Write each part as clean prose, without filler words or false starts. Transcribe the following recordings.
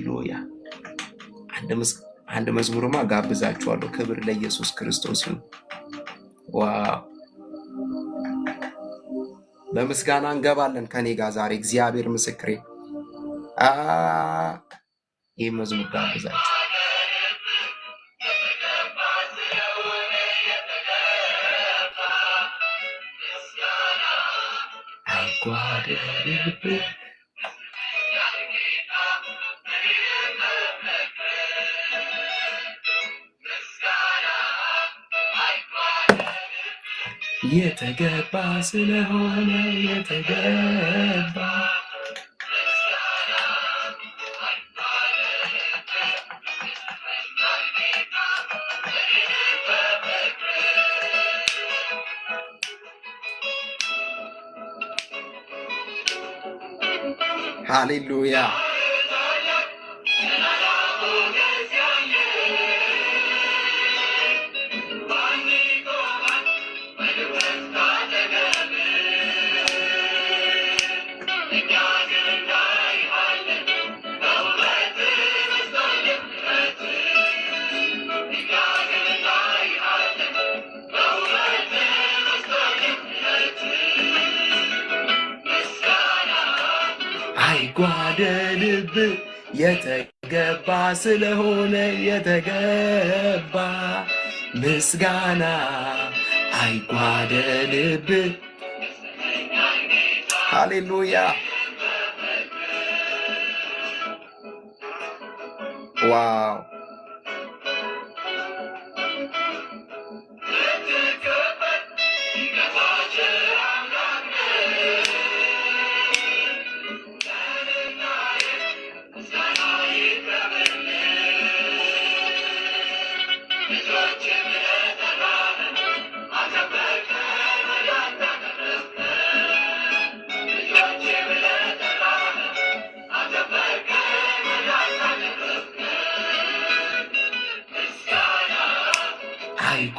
ሃሌሉያ። አንድ መዝሙርማ ጋብዛችኋለሁ። ክብር ለኢየሱስ ክርስቶስ ይሁን። ዋው! በምስጋና እንገባለን ከኔ ጋር ዛሬ። እግዚአብሔር ምስክሬ። ይህ መዝሙር ጋብዛችሁ አይጓደልብህ የተገባ ስለሆነ የተገባ ሃሌሉያ። አይጓደልብህ የተገባ ስለሆነ የተገባ ምስጋና አይጓደልብህ። ሃሌሉያ ዋው!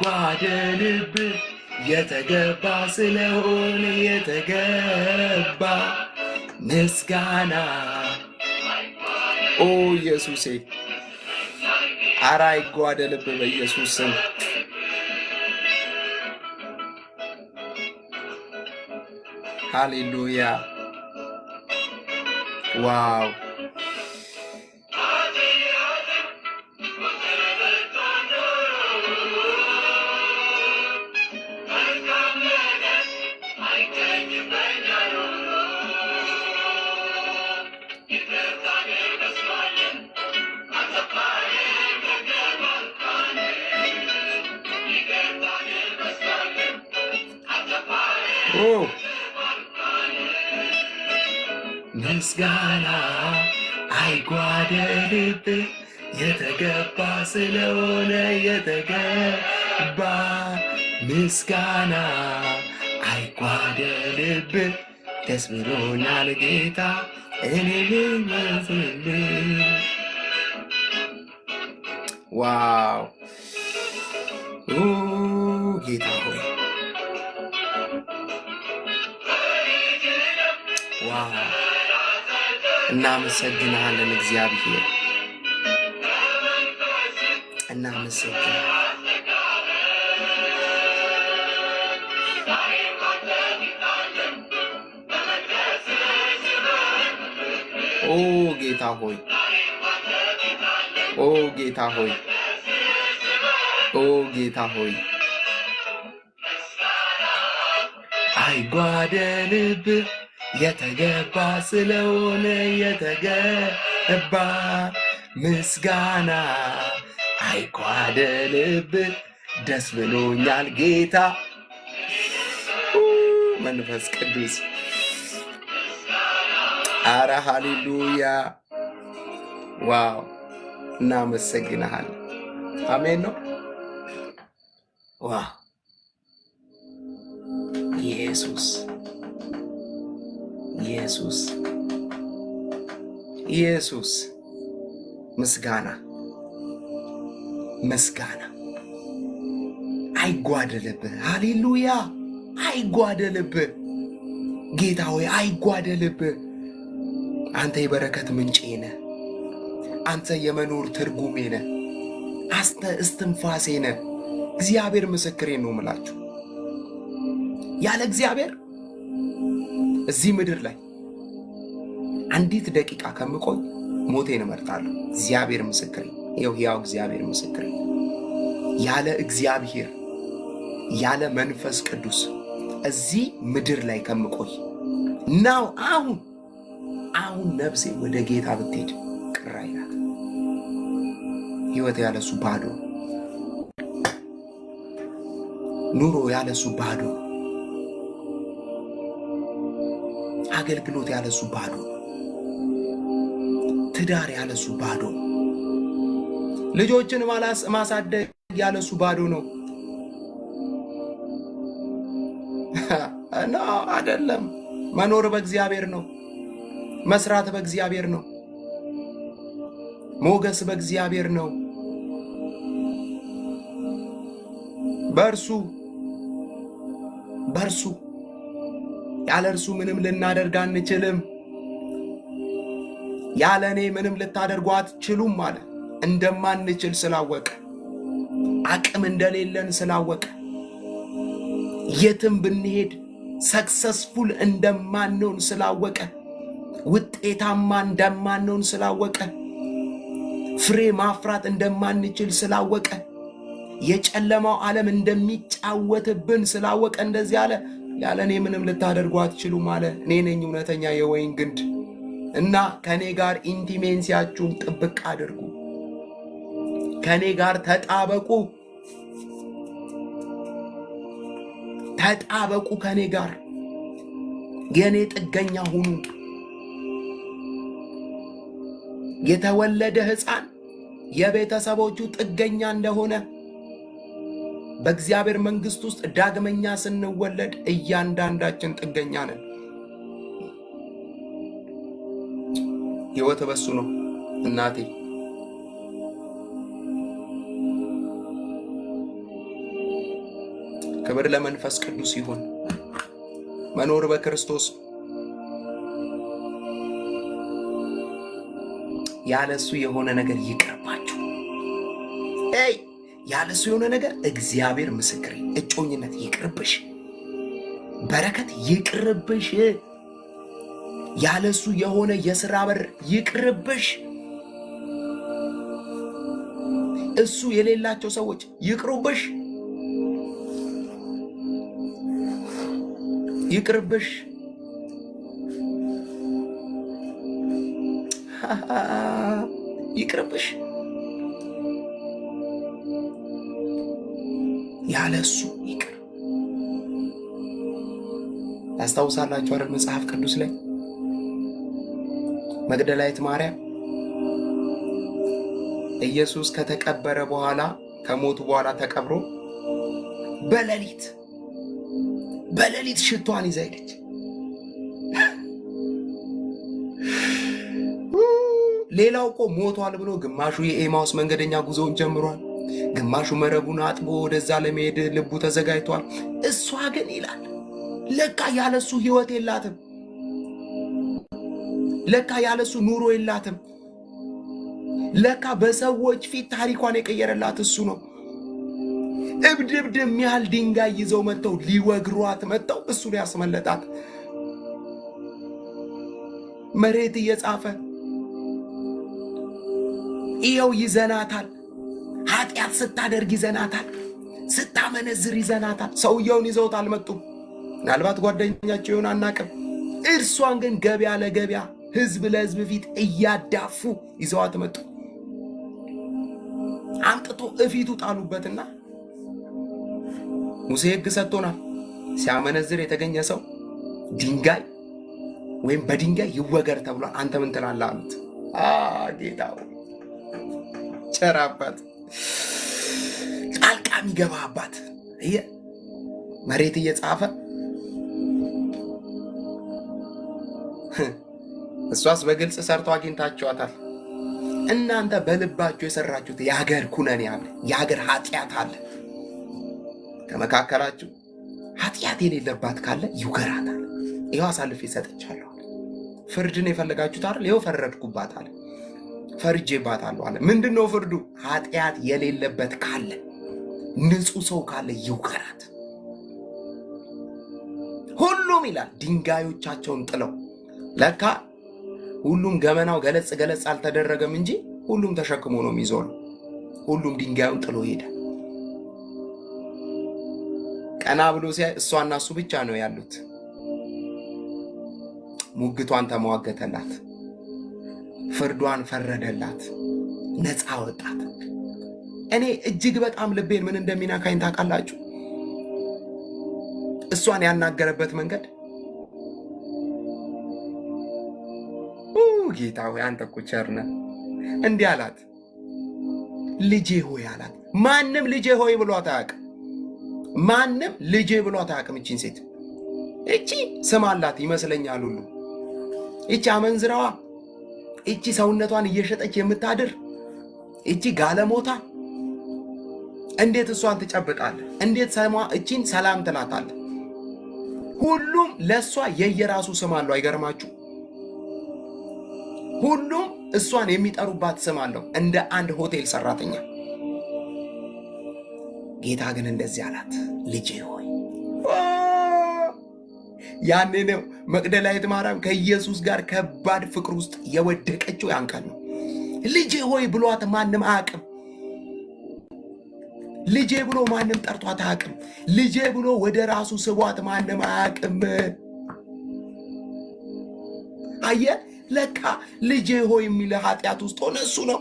አይጓደልብህ የተገባ ስለሆነ የተገባ ምስጋና። ኦ ኢየሱሴ፣ ኧረ አይጓደልብህ በኢየሱስ ስም። ሃሌሉያ ዋው! ምስጋና አይጓደልብህ የተገባ ስለሆነ የተገባ ምስጋና አይጓደልብህ። ደስ ብሎኛል ጌታ እኔ ልመስልህ። ዋው! ጌታ ሆይ ዋው! እናመሰግናለን እግዚአብሔር፣ እናመሰግናለን። ኦ ጌታ ሆይ፣ ኦ ጌታ ሆይ፣ ኦ ጌታ ሆይ አይጓደልብህ የተገባ ስለሆነ የተገባ ምስጋና አይጓደልብህ። ደስ ብሎኛል ጌታ መንፈስ ቅዱስ። አረ ሃሌሉያ ዋው! እናመሰግናለን። አሜን ነው። ዋው! ኢየሱስ ኢየሱስ ኢየሱስ ምስጋና ምስጋና አይጓደልብህ። ሃሌሉያ አይጓደልብህ። ጌታ ሆይ አይጓደልብህ። አንተ የበረከት ምንጭ ነህ። አንተ የመኖር ትርጉሜ ነህ። አንተ እስትንፋሴ ነህ። እግዚአብሔር ምስክሬ ነው የምላችሁ። ያለ እግዚአብሔር እዚህ ምድር ላይ አንዲት ደቂቃ ከምቆይ ሞቴን እመርጣለሁ። እግዚአብሔር ምስክሬ፣ ይኸው ሕያው እግዚአብሔር ምስክሬ። ያለ እግዚአብሔር ያለ መንፈስ ቅዱስ እዚህ ምድር ላይ ከምቆይ ናው አሁን ነፍሴ ወደ ጌታ ብትሄድ ቅር አይላት። ሕይወት ያለሱ ባዶ፣ ኑሮ ያለሱ ባዶ፣ አገልግሎት ያለሱ ባዶ፣ ትዳር ያለሱ ባዶ፣ ልጆችን ማሳደግ ያለሱ ባዶ ነው። እና አይደለም። መኖር በእግዚአብሔር ነው። መስራት በእግዚአብሔር ነው። ሞገስ በእግዚአብሔር ነው። በእርሱ ያለ እርሱ ምንም ልናደርግ አንችልም። ያለ እኔ ምንም ልታደርጉ አትችሉም አለ። እንደማንችል ስላወቀ፣ አቅም እንደሌለን ስላወቀ፣ የትም ብንሄድ ሰክሰስፉል እንደማንሆን ስላወቀ፣ ውጤታማ እንደማንሆን ስላወቀ፣ ፍሬ ማፍራት እንደማንችል ስላወቀ፣ የጨለማው ዓለም እንደሚጫወትብን ስላወቀ እንደዚህ አለ። ያለ እኔ ምንም ልታደርጉ አትችሉም አለ። እኔ ነኝ እውነተኛ የወይን ግንድ እና ከኔ ጋር ኢንቲሜንሲያችሁን ጥብቅ አድርጉ። ከኔ ጋር ተጣበቁ። ከኔ ጋር የኔ ጥገኛ ሁኑ። የተወለደ ሕፃን የቤተሰቦቹ ጥገኛ እንደሆነ በእግዚአብሔር መንግሥት ውስጥ ዳግመኛ ስንወለድ እያንዳንዳችን ጥገኛ ነን። ሕይወት በሱ ነው እናቴ። ክብር ለመንፈስ ቅዱስ ይሁን። መኖር በክርስቶስ ያለሱ የሆነ ነገር ይቅርባችሁ። ያለሱ የሆነ ነገር እግዚአብሔር ምስክሬ፣ እጮኝነት ይቅርብሽ፣ በረከት ይቅርብሽ። ያለሱ የሆነ የሥራ በር ይቅርብሽ። እሱ የሌላቸው ሰዎች ይቅሩብሽ፣ ይቅርብሽ። ይቅርብሽ። ያለሱ ይቅር። ታስታውሳላችሁ አይደል? መጽሐፍ ቅዱስ ላይ መግደላዊት ማርያም ኢየሱስ ከተቀበረ በኋላ ከሞቱ በኋላ ተቀብሮ በሌሊት ሽቷን ይዛ ሄደች። ሌላው እኮ ሞቷል ብሎ ግማሹ የኤማውስ መንገደኛ ጉዞውን ጀምሯል። ግማሹ መረቡን አጥቦ ወደዛ ለመሄድ ልቡ ተዘጋጅቷል። እሷ ግን ይላል ለካ ያለሱ ሕይወት የላትም። ለካ ያለሱ ኑሮ የላትም። ለካ በሰዎች ፊት ታሪኳን የቀየረላት እሱ ነው። እብድ የሚያህል ድንጋይ ይዘው መጥተው ሊወግሯት መጥተው እሱን ያስመለጣት መሬት እየጻፈ ይኸው ይዘናታል። ኃጢአት ስታደርግ ይዘናታል። ስታመነዝር ይዘናታል። ሰውየውን ይዘውት አልመጡም። ምናልባት ጓደኛቸው ይሆን አናቅም። እርሷን ግን ገበያ ለገበያ ሕዝብ ለሕዝብ ፊት እያዳፉ ይዘዋት መጡ። አምጥቶ እፊቱ ጣሉበትና ሙሴ ሕግ ሰጥቶናል፣ ሲያመነዝር የተገኘ ሰው ድንጋይ ወይም በድንጋይ ይወገር ተብሏል። አንተ ምን ትላለህ አሉት። ጌታው ቸራባት ጣልቃ የሚገባ አባት መሬት እየጻፈ እሷስ በግልጽ ሰርቶ አግኝታችኋታል። እናንተ በልባችሁ የሰራችሁት የሀገር ኩነኔ አለ፣ የሀገር ኃጢአት አለ። ከመካከላችሁ ኃጢአት የሌለባት ካለ ይውገራታል። ይኸው አሳልፌ ሰጥቻለሁ። ፍርድን የፈለጋችሁት አይደል? ይኸው ፈረድኩባት አለ። ፈርጄባታለሁ አለ። ምንድነው ፍርዱ? ኃጢአት የሌለበት ካለ ንጹህ ሰው ካለ ይውቀራት። ሁሉም ይላል ድንጋዮቻቸውን ጥለው። ለካ ሁሉም ገመናው ገለጽ ገለጽ አልተደረገም እንጂ ሁሉም ተሸክሞ ነው የሚዞር። ሁሉም ድንጋዩን ጥሎ ሄደ። ቀና ብሎ ሲያይ እሷና እሱ ብቻ ነው ያሉት። ሙግቷን ተሟገተላት፣ ፍርዷን ፈረደላት፣ ነፃ ወጣት። እኔ እጅግ በጣም ልቤን ምን እንደሚነካኝ ታውቃላችሁ? እሷን ያናገረበት መንገድ ጌታ ሆይ አንተ እኮ ቸር ነህ። እንዲህ አላት፣ ልጄ ሆይ አላት። ማንም ልጄ ሆይ ብሏት አያውቅም። ማንም ልጄ ብሏት አያውቅም። እቺን ሴት እቺ ስም አላት ይመስለኛል ሁሉ። እቺ አመንዝራዋ፣ እቺ ሰውነቷን እየሸጠች የምታድር እቺ ጋለሞታ እንዴት እሷን ትጨብጣለህ? እንዴት እቺን ሰላም ትላታለህ? ሁሉም ለእሷ የየራሱ ስም አለው። አይገርማችሁ? ሁሉም እሷን የሚጠሩባት ስም አለው፣ እንደ አንድ ሆቴል ሰራተኛ። ጌታ ግን እንደዚህ አላት፣ ልጄ ሆይ። ያኔ ነው መቅደላዊት ማርያም ከኢየሱስ ጋር ከባድ ፍቅር ውስጥ የወደቀችው። ያን ቀን ነው። ልጄ ሆይ ብሏት ማንም አያውቅም። ልጄ ብሎ ማንም ጠርቷት አያውቅም። ልጄ ብሎ ወደ ራሱ ስቧት ማንም አያውቅም። አየህ፣ ለካ ልጄ ሆይ የሚል ኃጢአት ውስጥ ሆነ እሱ ነው።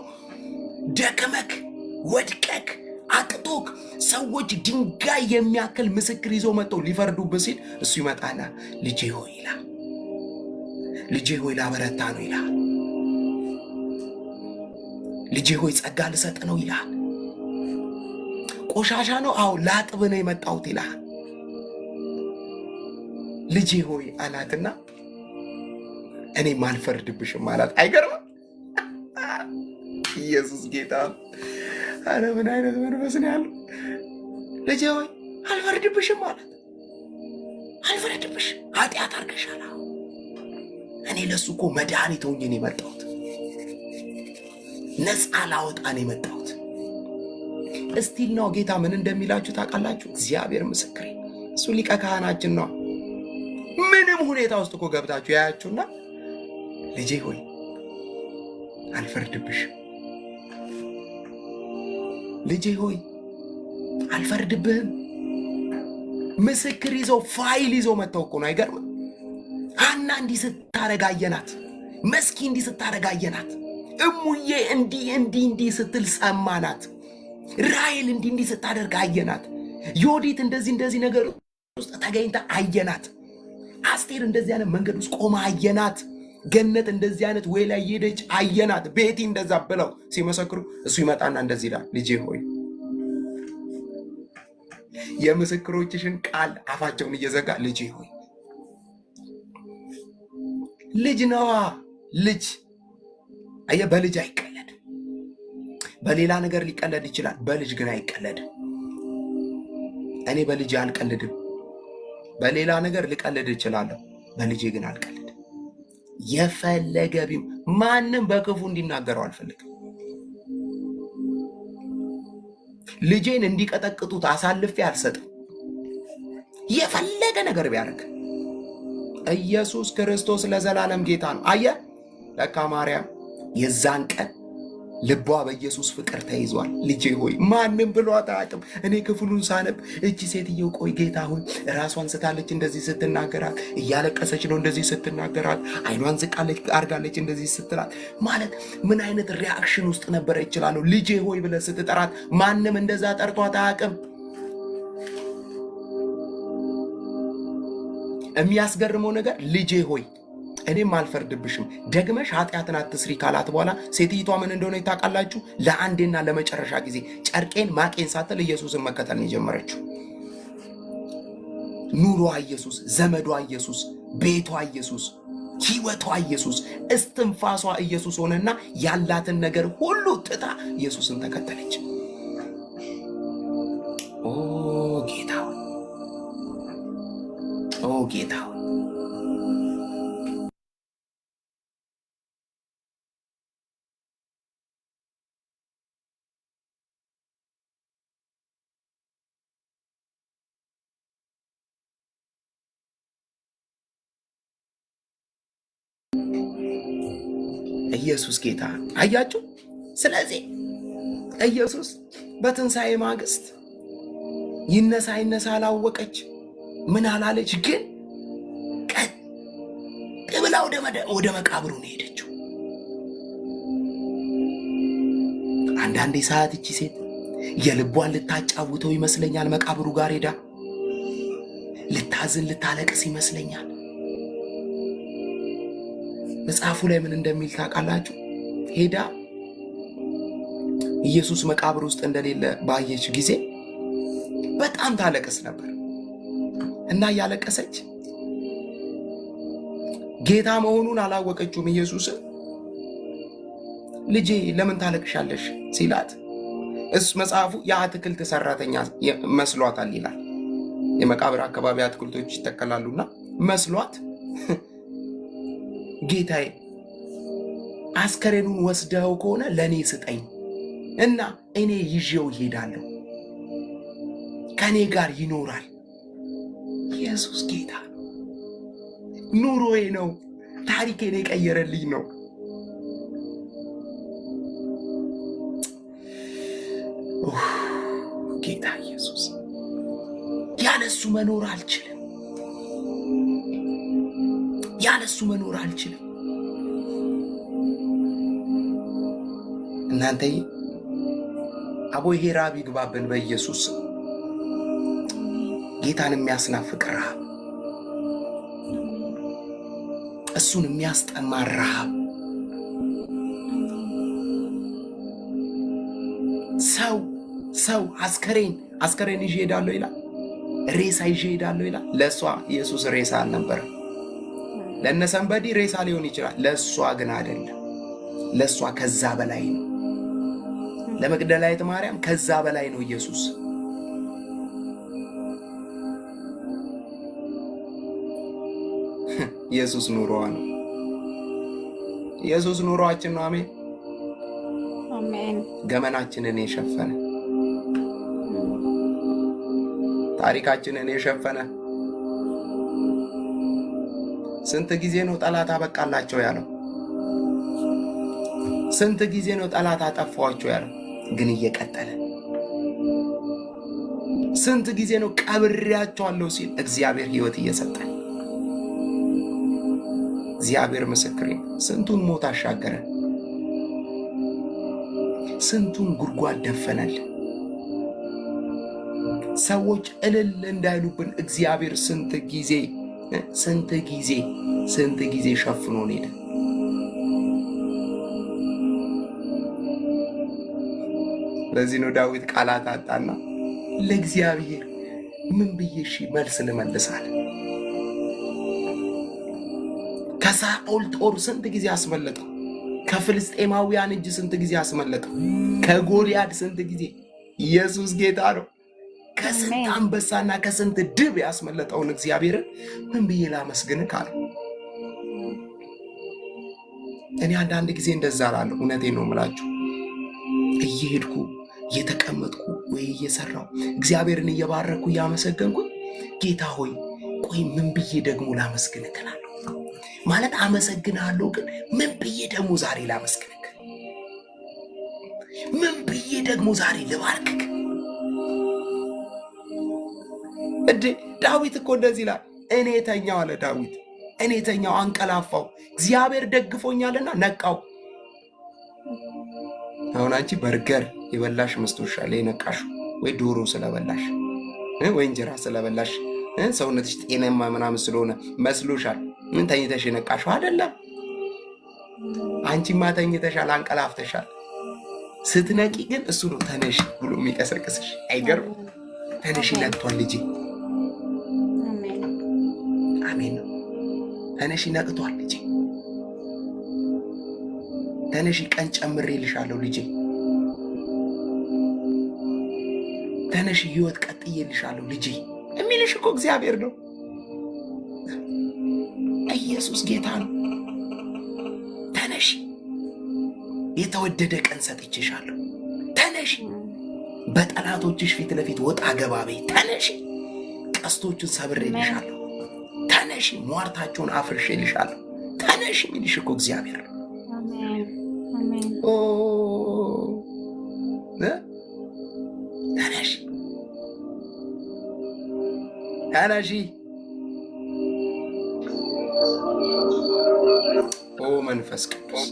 ደክመክ ወድቀክ አቅቶክ ሰዎች ድንጋይ የሚያክል ምስክር ይዞ መጥተው ሊፈርዱብህ ሲል እሱ ይመጣና ልጄ ሆይ ይላል። ልጄ ሆይ ላበረታ ነው ይላል። ልጄ ሆይ ጸጋ ልሰጥ ነው ይላል። ቆሻሻ ነው፣ አዎ ላጥብ ነው የመጣሁት ይላል። ልጄ ሆይ አላትና እኔም አልፈርድብሽም አላት። አይገርምም? ኢየሱስ ጌታ። አረ ምን አይነት መንፈስ ነው ያለው! ልጄ ሆይ አልፈርድብሽም አላት። አልፈርድብሽም፣ ኃጢአት አድርገሻል። እኔ ለሱ እኮ መድኃኒት ሆኜ ነው የመጣሁት። ነፃ ላወጣ ነው የመጣሁት። እስቲል ነው ጌታ ምን እንደሚላችሁ ታውቃላችሁ? እግዚአብሔር ምስክሬ፣ እሱ ሊቀ ካህናችን ነው። ምንም ሁኔታ ውስጥ እኮ ገብታችሁ ያያችሁና ልጄ ሆይ አልፈርድብሽም፣ ልጄ ሆይ አልፈርድብህም። ምስክር ይዘው ፋይል ይዘው መጥተው እኮ ነው። አይገርምም? ሐና እንዲህ ስታረጋየናት፣ መስኪ እንዲህ ስታረጋየናት፣ እሙዬ እንዲህ ስትል ሰማናት። ራሔል እንዲህ ስታደርግ አየናት። ዮዲት እንደዚህ ነገር ውስጥ ተገኝታ አየናት። አስቴር እንደዚህ አይነት መንገድ ውስጥ ቆማ አየናት። ገነት እንደዚህ አይነት ወይ ላይ ሄደች አየናት። ቤቲ እንደዛ ብለው ሲመሰክሩ እሱ ይመጣና እንደዚህ ይላል፣ ልጄ ሆይ የምስክሮችሽን ቃል አፋቸውን እየዘጋ ልጄ ሆይ። ልጅ ነዋ ልጅ። አየህ፣ በልጅ አይቀለድ። በሌላ ነገር ሊቀለድ ይችላል፣ በልጅ ግን አይቀለድም። እኔ በልጅ አልቀልድም። በሌላ ነገር ልቀልድ እችላለሁ፣ በልጄ ግን አልቀልድም። የፈለገ ቢም ማንም በክፉ እንዲናገረው አልፈልግም። ልጄን እንዲቀጠቅጡት አሳልፌ አልሰጥም። የፈለገ ነገር ቢያደርግ ኢየሱስ ክርስቶስ ለዘላለም ጌታ ነው። አየህ፣ ለካ ማርያም የዛን ቀን ልቧ በኢየሱስ ፍቅር ተይዟል። ልጄ ሆይ ማንም ብሏት አያውቅም። እኔ ክፍሉን ሳነብ እቺ ሴትየው ቆይ ጌታ ሆይ ራሷን ስታለች እንደዚህ ስትናገራት፣ እያለቀሰች ነው እንደዚህ ስትናገራት፣ አይኗን ዝቃለች አርጋለች እንደዚህ ስትላት፣ ማለት ምን አይነት ሪያክሽን ውስጥ ነበረ ይችላለሁ? ልጄ ሆይ ብለህ ስትጠራት ማንም እንደዛ ጠርቷት አያውቅም። የሚያስገርመው ነገር ልጄ ሆይ እኔም አልፈርድብሽም ደግመሽ ኃጢአትን አትስሪ ካላት በኋላ ሴትይቷ ምን እንደሆነ ታውቃላችሁ? ለአንዴና ለመጨረሻ ጊዜ ጨርቄን ማቄን ሳትል ኢየሱስን መከተል ነው የጀመረችው። ኑሯ ኢየሱስ፣ ዘመዷ ኢየሱስ፣ ቤቷ ኢየሱስ፣ ሕይወቷ ኢየሱስ፣ እስትንፋሷ ኢየሱስ ሆነና ያላትን ነገር ሁሉ ትታ ኢየሱስን ተከተለች። ኦ ጌታ፣ ኦ ጌታ ኢየሱስ ጌታ አያችሁ። ስለዚህ ኢየሱስ በትንሣኤ ማግስት ይነሳ አላወቀች፣ ምን አላለች፣ ግን ቀጥ ብላ ወደ መቃብሩ ነው ሄደችው። አንዳንዴ ሰዓት እቺ ሴት የልቧን ልታጫውተው ይመስለኛል። መቃብሩ ጋር ሄዳ ልታዝን ልታለቅስ ይመስለኛል። መጽሐፉ ላይ ምን እንደሚል ታውቃላችሁ? ሄዳ ኢየሱስ መቃብር ውስጥ እንደሌለ ባየች ጊዜ በጣም ታለቅስ ነበር እና ያለቀሰች ጌታ መሆኑን አላወቀችውም። ኢየሱስን ልጄ ለምን ታለቅሻለሽ ሲላት እሱ መጽሐፉ የአትክልት ሰራተኛ መስሏታል ይላል። የመቃብር አካባቢ አትክልቶች ይተከላሉና መስሏት ጌታዬ አስከሬኑን ወስደው ከሆነ ለእኔ ስጠኝ እና እኔ ይዤው ይሄዳለሁ፣ ከእኔ ጋር ይኖራል። ኢየሱስ ጌታ ኑሮዬ ነው፣ ታሪኬን የቀየረልኝ ነው። ጌታ ኢየሱስ ያለሱ መኖር አልችልም፣ ያለሱ መኖር አልችልም። እናንተ አቦ ይሄ ረሃብ ይግባብን በኢየሱስ። ጌታን የሚያስናፍቅ ረሃብ፣ እሱን የሚያስጠማ ረሃብ። ሰው አስከሬን ይዤ ሄዳለሁ ይላል፣ ሬሳ ይዤ ሄዳለሁ ይላል። ለእሷ ኢየሱስ ሬሳ አልነበረ። ለነሰንበዲ ሬሳ ሊሆን ይችላል፣ ለእሷ ግን አይደለም። ለእሷ ከዛ በላይ ነው። ለመግደላዊት ማርያም ከዛ በላይ ነው ኢየሱስ። ኢየሱስ ኑሮዋ ነው። ኢየሱስ ኑሮአችን ነው። አሜን አሜን። ገመናችንን የሸፈነ ታሪካችንን የሸፈነ ስንት ጊዜ ነው ጠላት አበቃላቸው ያለው? ስንት ጊዜ ነው ጠላት አጠፋቸው ያለው? ግን እየቀጠለ ስንት ጊዜ ነው ቀብሬያቸዋለሁ ሲል እግዚአብሔር ሕይወት እየሰጠን። እግዚአብሔር ምስክሬ፣ ስንቱን ሞት አሻገረ፣ ስንቱን ጉድጓድ ደፈነል። ሰዎች እልል እንዳይሉብን እግዚአብሔር ስንት ጊዜ ሸፍኖን ሄደ። ለዚህ ነው ዳዊት ቃላት አጣና ለእግዚአብሔር ምን ብዬ መልስ ልመልሳል? ከሳኦል ጦር ስንት ጊዜ አስመለጠው፣ ከፍልስጤማውያን እጅ ስንት ጊዜ አስመለጠው፣ ከጎልያድ ስንት ጊዜ። ኢየሱስ ጌታ ነው። ከስንት አንበሳና ከስንት ድብ ያስመለጠውን እግዚአብሔርን ምን ብዬ ላመስግን ካለ እኔ አንዳንድ ጊዜ እንደዛ እላለሁ። እውነቴን ነው የምላችሁ። እየሄድኩ እየተቀመጥኩ ወይ እየሰራው እግዚአብሔርን እየባረኩ እያመሰገንኩ ጌታ ሆይ ቆይ ምን ብዬ ደግሞ ላመስግን እላለሁ። ማለት አመሰግናለሁ፣ ግን ምን ብዬ ደግሞ ዛሬ ላመስግን? ምን ብዬ ደግሞ ዛሬ ልባርክክ? ዳዊት እኮ እንደዚህ ይላል፣ እኔ ተኛው አለ ዳዊት። እኔ ተኛው አንቀላፋው፣ እግዚአብሔር ደግፎኛልና ነቃው። አሁን አንቺ በርገር የበላሽ መስሎሻል የነቃሽ? ወይ ዶሮ ስለበላሽ ወይ እንጀራ ስለበላሽ ሰውነትሽ ጤናማ ምናምን ስለሆነ መስሎሻል? ምን ተኝተሽ የነቃሽው አይደለም። አንቺማ ተኝተሻል፣ አንቀላፍተሻል። ስትነቂ ግን እሱ ነው ተነሽ ብሎ የሚቀሰቅስሽ። አይገርም? ተነሽ ነቅቷል ልጄ። አሜን ነው። ተነሽ ነቅቷል ልጄ። ተነሽ ቀን ጨምሬልሻለሁ ልጄ። ተነሽ ህይወት ቀጥዬልሻለሁ ልጄ የሚልሽ እኮ እግዚአብሔር ነው። ኢየሱስ ጌታ ነው። ተነሽ፣ የተወደደ ቀን ሰጥቼሻለሁ። ተነሽ፣ በጠላቶችሽ ፊት ለፊት ወጣ ገባ በይ። ተነሽ፣ ቀስቶቹን ሰብሬልሻለሁ። ተነሽ፣ ሟርታቸውን አፍርሼልሻለሁ። ተነሽ የሚልሽ እኮ እግዚአብሔር ነው። ኦ ተነሺ ተነሺ። ኦ መንፈስ ቅዱስ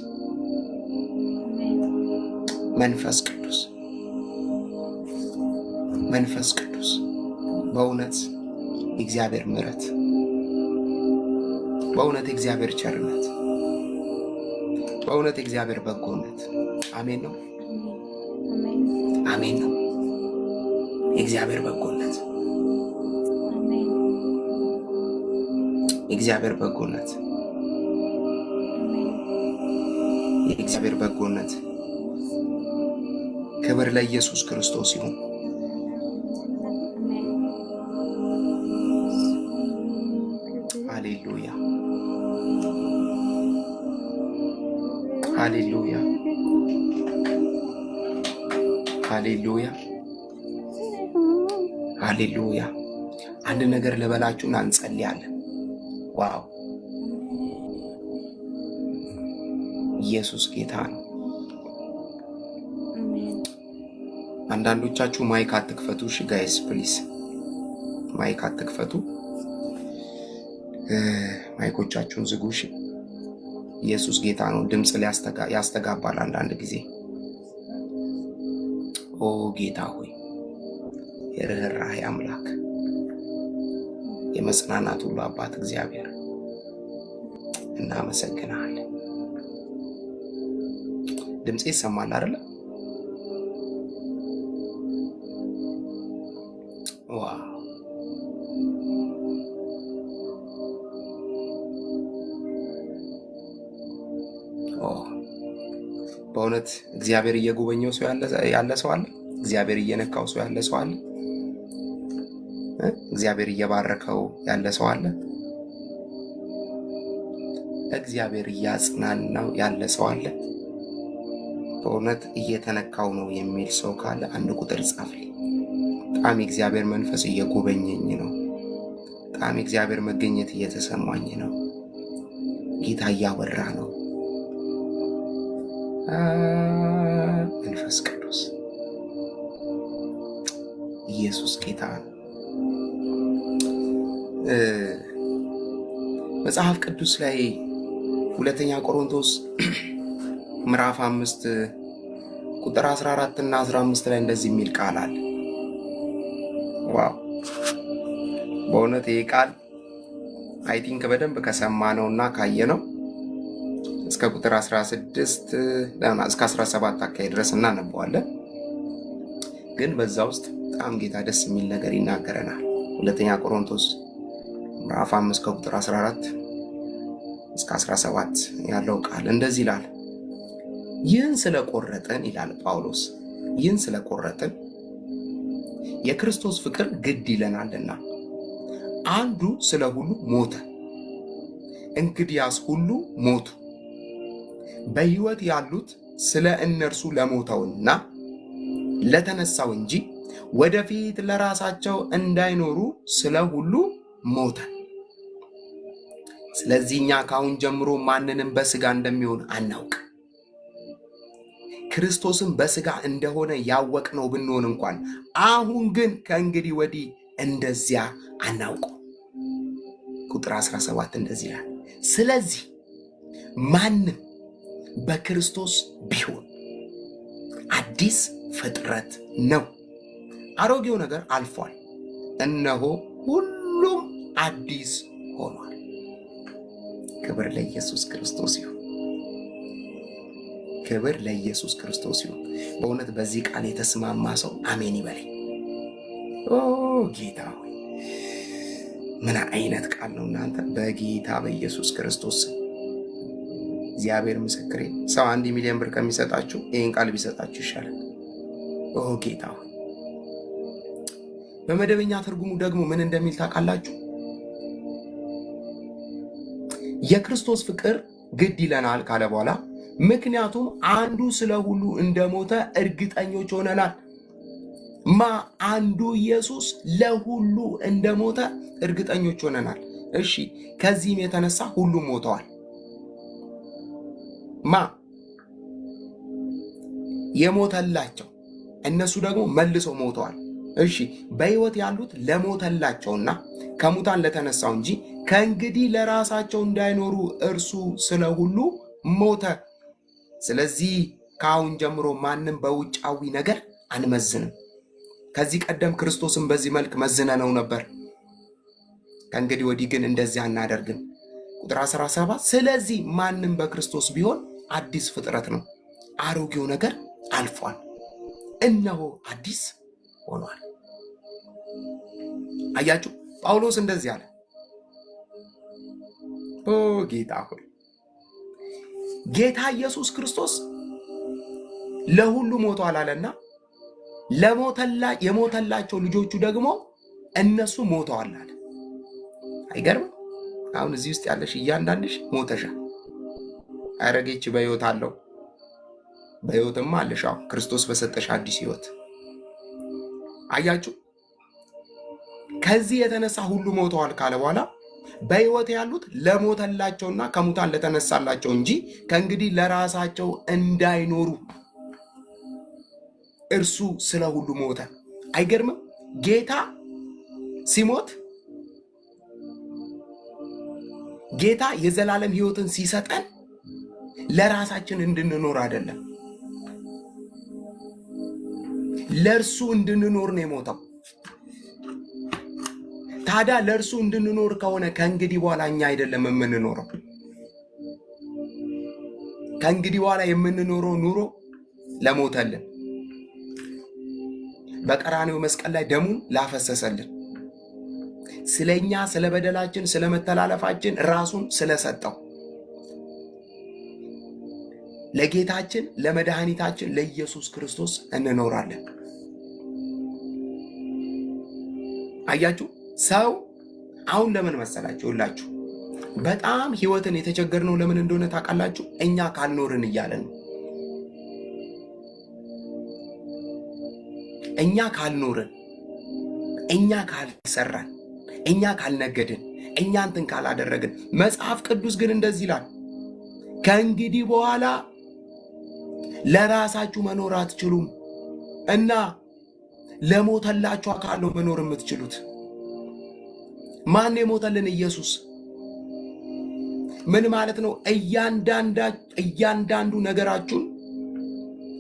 መንፈስ ቅዱስ መንፈስ ቅዱስ በእውነት የእግዚአብሔር ምሕረት በእውነት የእግዚአብሔር ቸርነት በእውነት የእግዚአብሔር በጎነት አሜን ነው አሜን ነው። የእግዚአብሔር በጎነት የእግዚአብሔር በጎነት የእግዚአብሔር በጎነት ክብር ለኢየሱስ ክርስቶስ ይሁን። ሃሌሉያ ሃሌሉያ ሃሌሉያ ሃሌሉያ። አንድ ነገር ልበላችሁና እንጸልያለን። ዋው ኢየሱስ ጌታ ነው። አንዳንዶቻችሁ ማይክ አትክፈቱ። እሺ ጋይስ ፕሊዝ ማይክ አትክፈቱ። ማይኮቻችሁን ዝጉ። እሺ ኢየሱስ ጌታ ነው። ድምፅ ያስተጋባል አንዳንድ ጊዜ። ኦ ጌታ ሆይ የርኅራኄ አምላክ የመጽናናት ሁሉ አባት እግዚአብሔር እናመሰግናለን። ድምፅ ይሰማል አይደል? ዋው በእውነት እግዚአብሔር እየጎበኘው ሰው ያለ ሰው አለ። እግዚአብሔር እየነካው ሰው ያለ ሰው አለ። እግዚአብሔር እየባረከው ያለ ሰው አለ። እግዚአብሔር እያጽናናው ያለ ሰው አለ። በእውነት እየተነካው ነው የሚል ሰው ካለ አንድ ቁጥር ጻፍልኝ። በጣም የእግዚአብሔር መንፈስ እየጎበኘኝ ነው። በጣም የእግዚአብሔር መገኘት እየተሰማኝ ነው። ጌታ እያወራ ነው። መንፈስ ቅዱስ ኢየሱስ ጌታ ነው። መጽሐፍ ቅዱስ ላይ ሁለተኛ ቆሮንቶስ ምዕራፍ 5 ቁጥር 14 እና 15 ላይ እንደዚህ የሚል ቃል አለ። ዋው በእውነት ይህ ቃል አይ ቲንክ በደንብ ከሰማነውና ካየነው እስከ ቁጥር 16 እስከ 17 አካባቢ ድረስ እናነበዋለን። ግን በዛ ውስጥ በጣም ጌታ ደስ የሚል ነገር ይናገረናል። ሁለተኛ ቆሮንቶስ ምዕራፍ 5 ከቁጥር 14 እስከ 17 ያለው ቃል እንደዚህ ይላል። ይህን ስለቆረጥን ይላል ጳውሎስ፣ ይህን ስለቆረጥን የክርስቶስ ፍቅር ግድ ይለናልና አንዱ ስለ ሁሉ ሞተ፣ እንግዲያስ ሁሉ ሞቱ። በሕይወት ያሉት ስለ እነርሱ ለሞተውና ለተነሳው እንጂ ወደፊት ለራሳቸው እንዳይኖሩ ስለ ሁሉ ሞተ። ስለዚህ እኛ ካሁን ጀምሮ ማንንም በሥጋ እንደሚሆን አናውቅ። ክርስቶስም በሥጋ እንደሆነ ያወቅነው ብንሆን እንኳን አሁን ግን ከእንግዲህ ወዲህ እንደዚያ አናውቀው። ቁጥር 17 እንደዚህ ይላል፣ ስለዚህ ማንም በክርስቶስ ቢሆን አዲስ ፍጥረት ነው፣ አሮጌው ነገር አልፏል፣ እነሆ ሁሉም አዲስ ሆኗል። ክብር ለኢየሱስ ክርስቶስ ይሁን። ክብር ለኢየሱስ ክርስቶስ ይሁን። በእውነት በዚህ ቃል የተስማማ ሰው አሜን ይበለኝ። ኦ ጌታ ሆይ ምን አይነት ቃል ነው እናንተ! በጌታ በኢየሱስ ክርስቶስ እግዚአብሔር ምስክሬ፣ ሰው 1 ሚሊዮን ብር ከሚሰጣችሁ ይህን ቃል ቢሰጣችሁ ይሻላል። ኦ ጌታ ሆይ በመደበኛ ትርጉሙ ደግሞ ምን እንደሚል ታውቃላችሁ? የክርስቶስ ፍቅር ግድ ይለናል ካለ በኋላ ምክንያቱም አንዱ ስለ ሁሉ እንደሞተ እርግጠኞች ሆነናል። አንዱ ኢየሱስ ለሁሉ እንደሞተ እርግጠኞች ሆነናል። እሺ ከዚህም የተነሳ ሁሉ ሞተዋል። የሞተላቸው እነሱ ደግሞ መልሶ ሞተዋል። እሺ በሕይወት ያሉት ለሞተላቸውና ከሙታን ለተነሳው እንጂ ከእንግዲህ ለራሳቸው እንዳይኖሩ እርሱ ስለ ሁሉ ሞተ። ስለዚህ ከአሁን ጀምሮ ማንም በውጫዊ ነገር አንመዝንም። ከዚህ ቀደም ክርስቶስን በዚህ መልክ መዝነነው ነበር። ከእንግዲህ ወዲህ ግን እንደዚህ አናደርግም። ቁጥር 17 ስለዚህ ማንም በክርስቶስ ቢሆን አዲስ ፍጥረት ነው፣ አሮጌው ነገር አልፏል፣ እነሆ አዲስ ሆኗል። አያችሁ ጳውሎስ እንደዚህ አለ። ኦ ጌታ ሆይ ጌታ ኢየሱስ ክርስቶስ ለሁሉ ሞቷል አለና የሞተላቸው ልጆቹ ደግሞ እነሱ ሞተዋል አለ። አይገርም? አሁን እዚህ ውስጥ ያለሽ እያንዳንድሽ ሞተሻል። አረጌች በሕይወት አለው። በሕይወትም አለሽ። አዎ ክርስቶስ በሰጠሽ አዲስ ሕይወት። አያችሁ ከዚህ የተነሳ ሁሉ ሞተዋል ካለ በኋላ በሕይወት ያሉት ለሞተላቸውና ከሙታን ለተነሳላቸው እንጂ ከእንግዲህ ለራሳቸው እንዳይኖሩ እርሱ ስለ ሁሉ ሞተ። አይገርምም? ጌታ ሲሞት ጌታ የዘላለም ሕይወትን ሲሰጠን ለራሳችን እንድንኖር አይደለም፣ ለእርሱ እንድንኖር ነው የሞተው። ታዲያ ለእርሱ እንድንኖር ከሆነ ከእንግዲህ በኋላ እኛ አይደለም የምንኖረው። ከእንግዲህ በኋላ የምንኖረው ኑሮ ለሞተልን በቀራንዮ መስቀል ላይ ደሙን ላፈሰሰልን ስለኛ ስለ በደላችን ስለ መተላለፋችን ራሱን ስለሰጠው ለጌታችን ለመድኃኒታችን ለኢየሱስ ክርስቶስ እንኖራለን። አያችሁ ሰው አሁን ለምን መሰላችሁ? ሁላችሁ በጣም ህይወትን የተቸገርነው ለምን እንደሆነ ታውቃላችሁ? እኛ ካልኖርን እያለ ነው። እኛ ካልኖርን፣ እኛ ካልሰራን፣ እኛ ካልነገድን፣ እኛ እንትን ካላደረግን። መጽሐፍ ቅዱስ ግን እንደዚህ ይላል፣ ከእንግዲህ በኋላ ለራሳችሁ መኖር አትችሉም እና ለሞተላችሁ አካል ነው መኖር የምትችሉት። ማን የሞተልን? ኢየሱስ። ምን ማለት ነው? እያንዳንዱ ነገራችሁን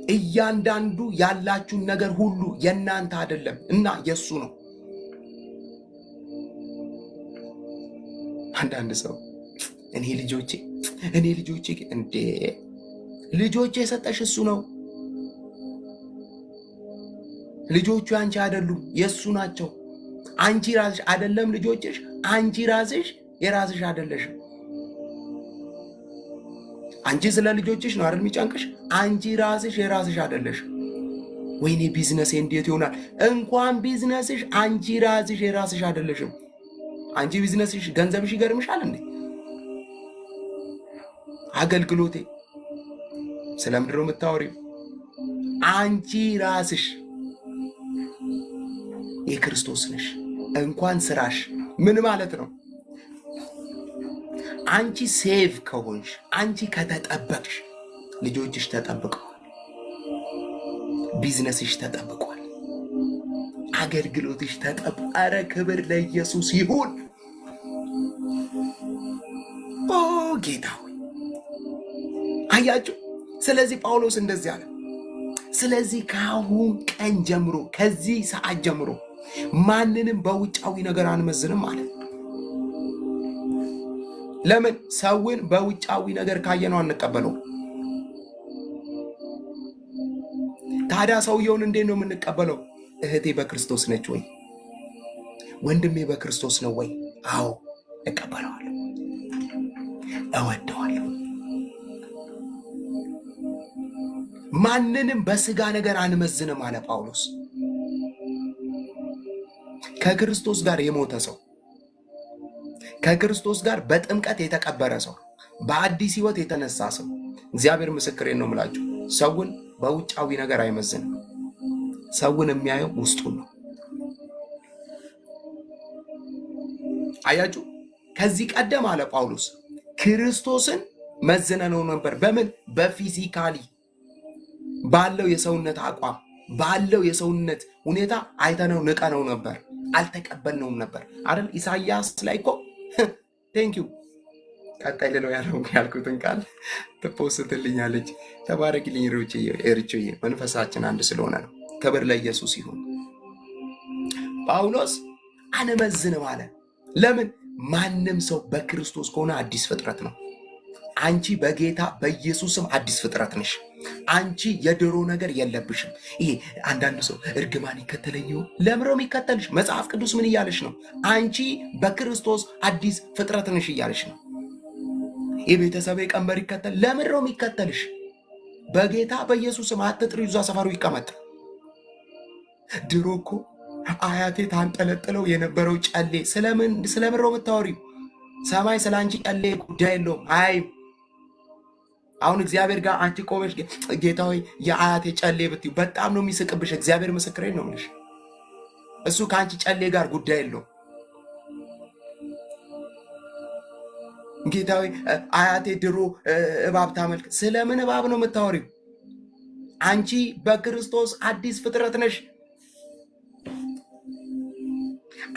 እያንዳንዱ ያላችሁን ነገር ሁሉ የእናንተ አይደለም እና የሱ ነው። አንዳንድ ሰው እኔ ልጆቼ እንዴ ልጆቼ የሰጠሽ እሱ ነው። ልጆቹ አንቺ አይደሉም የሱ ናቸው። አንቺ ራስሽ አይደለም ልጆችሽ፣ አንቺ ራስሽ የራስሽ አይደለሽም። አንቺ ስለ ልጆችሽ ነው አይደል የሚጨንቅሽ? አንቺ ራስሽ የራስሽ አይደለሽም። ወይኔ ቢዝነስ እንዴት ይሆናል? እንኳን ቢዝነስሽ አንቺ ራስሽ የራስሽ አይደለሽም። አንቺ ቢዝነስሽ ገንዘብሽ ይገርምሻል እንዴ? አገልግሎቴ ስለምንድን ነው የምታወሪው? አንቺ ራስሽ የክርስቶስ ነሽ። እንኳን ስራሽ ምን ማለት ነው? አንቺ ሴቭ ከሆንሽ፣ አንቺ ከተጠበቅሽ፣ ልጆችሽ ተጠብቀዋል፣ ቢዝነስሽ ተጠብቋል፣ አገልግሎትሽ አረ ክብር ለኢየሱስ ይሁን። ኦ ጌታ ሆይ አያችሁ። ስለዚህ ጳውሎስ እንደዚህ አለ። ስለዚህ ከአሁን ቀን ጀምሮ ከዚህ ሰዓት ጀምሮ ማንንም በውጫዊ ነገር አንመዝንም ማለት። ለምን? ሰውን በውጫዊ ነገር ካየነው አንቀበለው። ታዲያ ሰውየውን እንዴት ነው የምንቀበለው? እህቴ በክርስቶስ ነች ወይ? ወንድሜ በክርስቶስ ነው ወይ? አዎ እቀበለዋለሁ፣ እወደዋለሁ። ማንንም በስጋ ነገር አንመዝንም አለ ጳውሎስ። ከክርስቶስ ጋር የሞተ ሰው፣ ከክርስቶስ ጋር በጥምቀት የተቀበረ ሰው፣ በአዲስ ሕይወት የተነሳ ሰው፣ እግዚአብሔር ምስክሬን ነው የምላችሁ፣ ሰውን በውጫዊ ነገር አይመዝንም። ሰውን የሚያየው ውስጡን ነው። አያችሁ፣ ከዚህ ቀደም አለ ጳውሎስ ክርስቶስን መዝነነው ነበር። በምን? በፊዚካሊ ባለው የሰውነት አቋም ባለው የሰውነት ሁኔታ አይተነው ንቀነው ነበር፣ አልተቀበልነውም ነበር አይደል? ኢሳይያስ ላይ እኮ ቴንኪዩ ቀጣይ ልለው ያልኩትን ቃል ትፖስትልኛለች። ተባረኪልኝ ርችዬ፣ መንፈሳችን አንድ ስለሆነ ነው። ክብር ለኢየሱስ ይሁን። ጳውሎስ አንመዝንም አለ። ለምን? ማንም ሰው በክርስቶስ ከሆነ አዲስ ፍጥረት ነው። አንቺ በጌታ በኢየሱስም አዲስ ፍጥረት ነሽ። አንቺ የድሮ ነገር የለብሽም። ይሄ አንዳንድ ሰው እርግማን ይከተለኝ ለምሮ የሚከተልሽ መጽሐፍ ቅዱስ ምን እያለሽ ነው? አንቺ በክርስቶስ አዲስ ፍጥረት ነሽ እያለሽ ነው። የቤተሰብ ቀንበር ይከተል ለምሮ የሚከተልሽ በጌታ በኢየሱስም አትጥሪ። እዛ ሰፈሩ ይቀመጥ። ድሮ እኮ አያቴ ታንጠለጥለው የነበረው ጨሌ ስለምሮ የምታወሪው? ሰማይ ስለ አንቺ ጨሌ ጉዳይ የለውም አይም። አሁን እግዚአብሔር ጋር አንቺ ቆመሽ ጌታ ሆይ የአያቴ ጨሌ ብትዩ በጣም ነው የሚስቅብሽ። እግዚአብሔር ምስክሬን ነው የምልሽ። እሱ ከአንቺ ጨሌ ጋር ጉዳይ የለውም። ጌታ ሆይ አያቴ ድሮ እባብ ታመልክ፣ ስለምን እባብ ነው የምታወሪው? አንቺ በክርስቶስ አዲስ ፍጥረት ነሽ።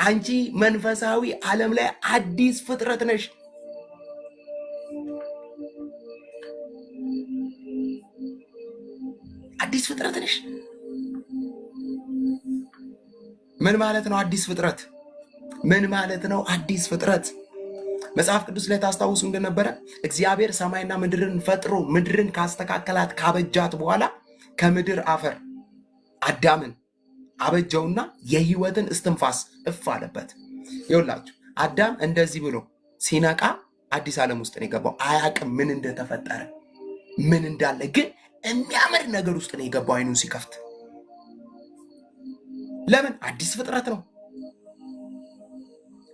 አንቺ መንፈሳዊ ዓለም ላይ አዲስ ፍጥረት ነሽ። አዲስ ፍጥረት ነሽ። ምን ማለት ነው አዲስ ፍጥረት? ምን ማለት ነው አዲስ ፍጥረት? መጽሐፍ ቅዱስ ላይ ታስታውሱ እንደነበረ እግዚአብሔር ሰማይና ምድርን ፈጥሮ ምድርን ካስተካከላት ካበጃት በኋላ ከምድር አፈር አዳምን አበጀውና የህይወትን እስትንፋስ እፍ አለበት። ይኸውላችሁ አዳም እንደዚህ ብሎ ሲነቃ አዲስ ዓለም ውስጥ ነው የገባው። አያቅም ምን እንደተፈጠረ ምን እንዳለ፣ ግን የሚያምር ነገር ውስጥ ነው የገባው አይኑን ሲከፍት። ለምን? አዲስ ፍጥረት ነው።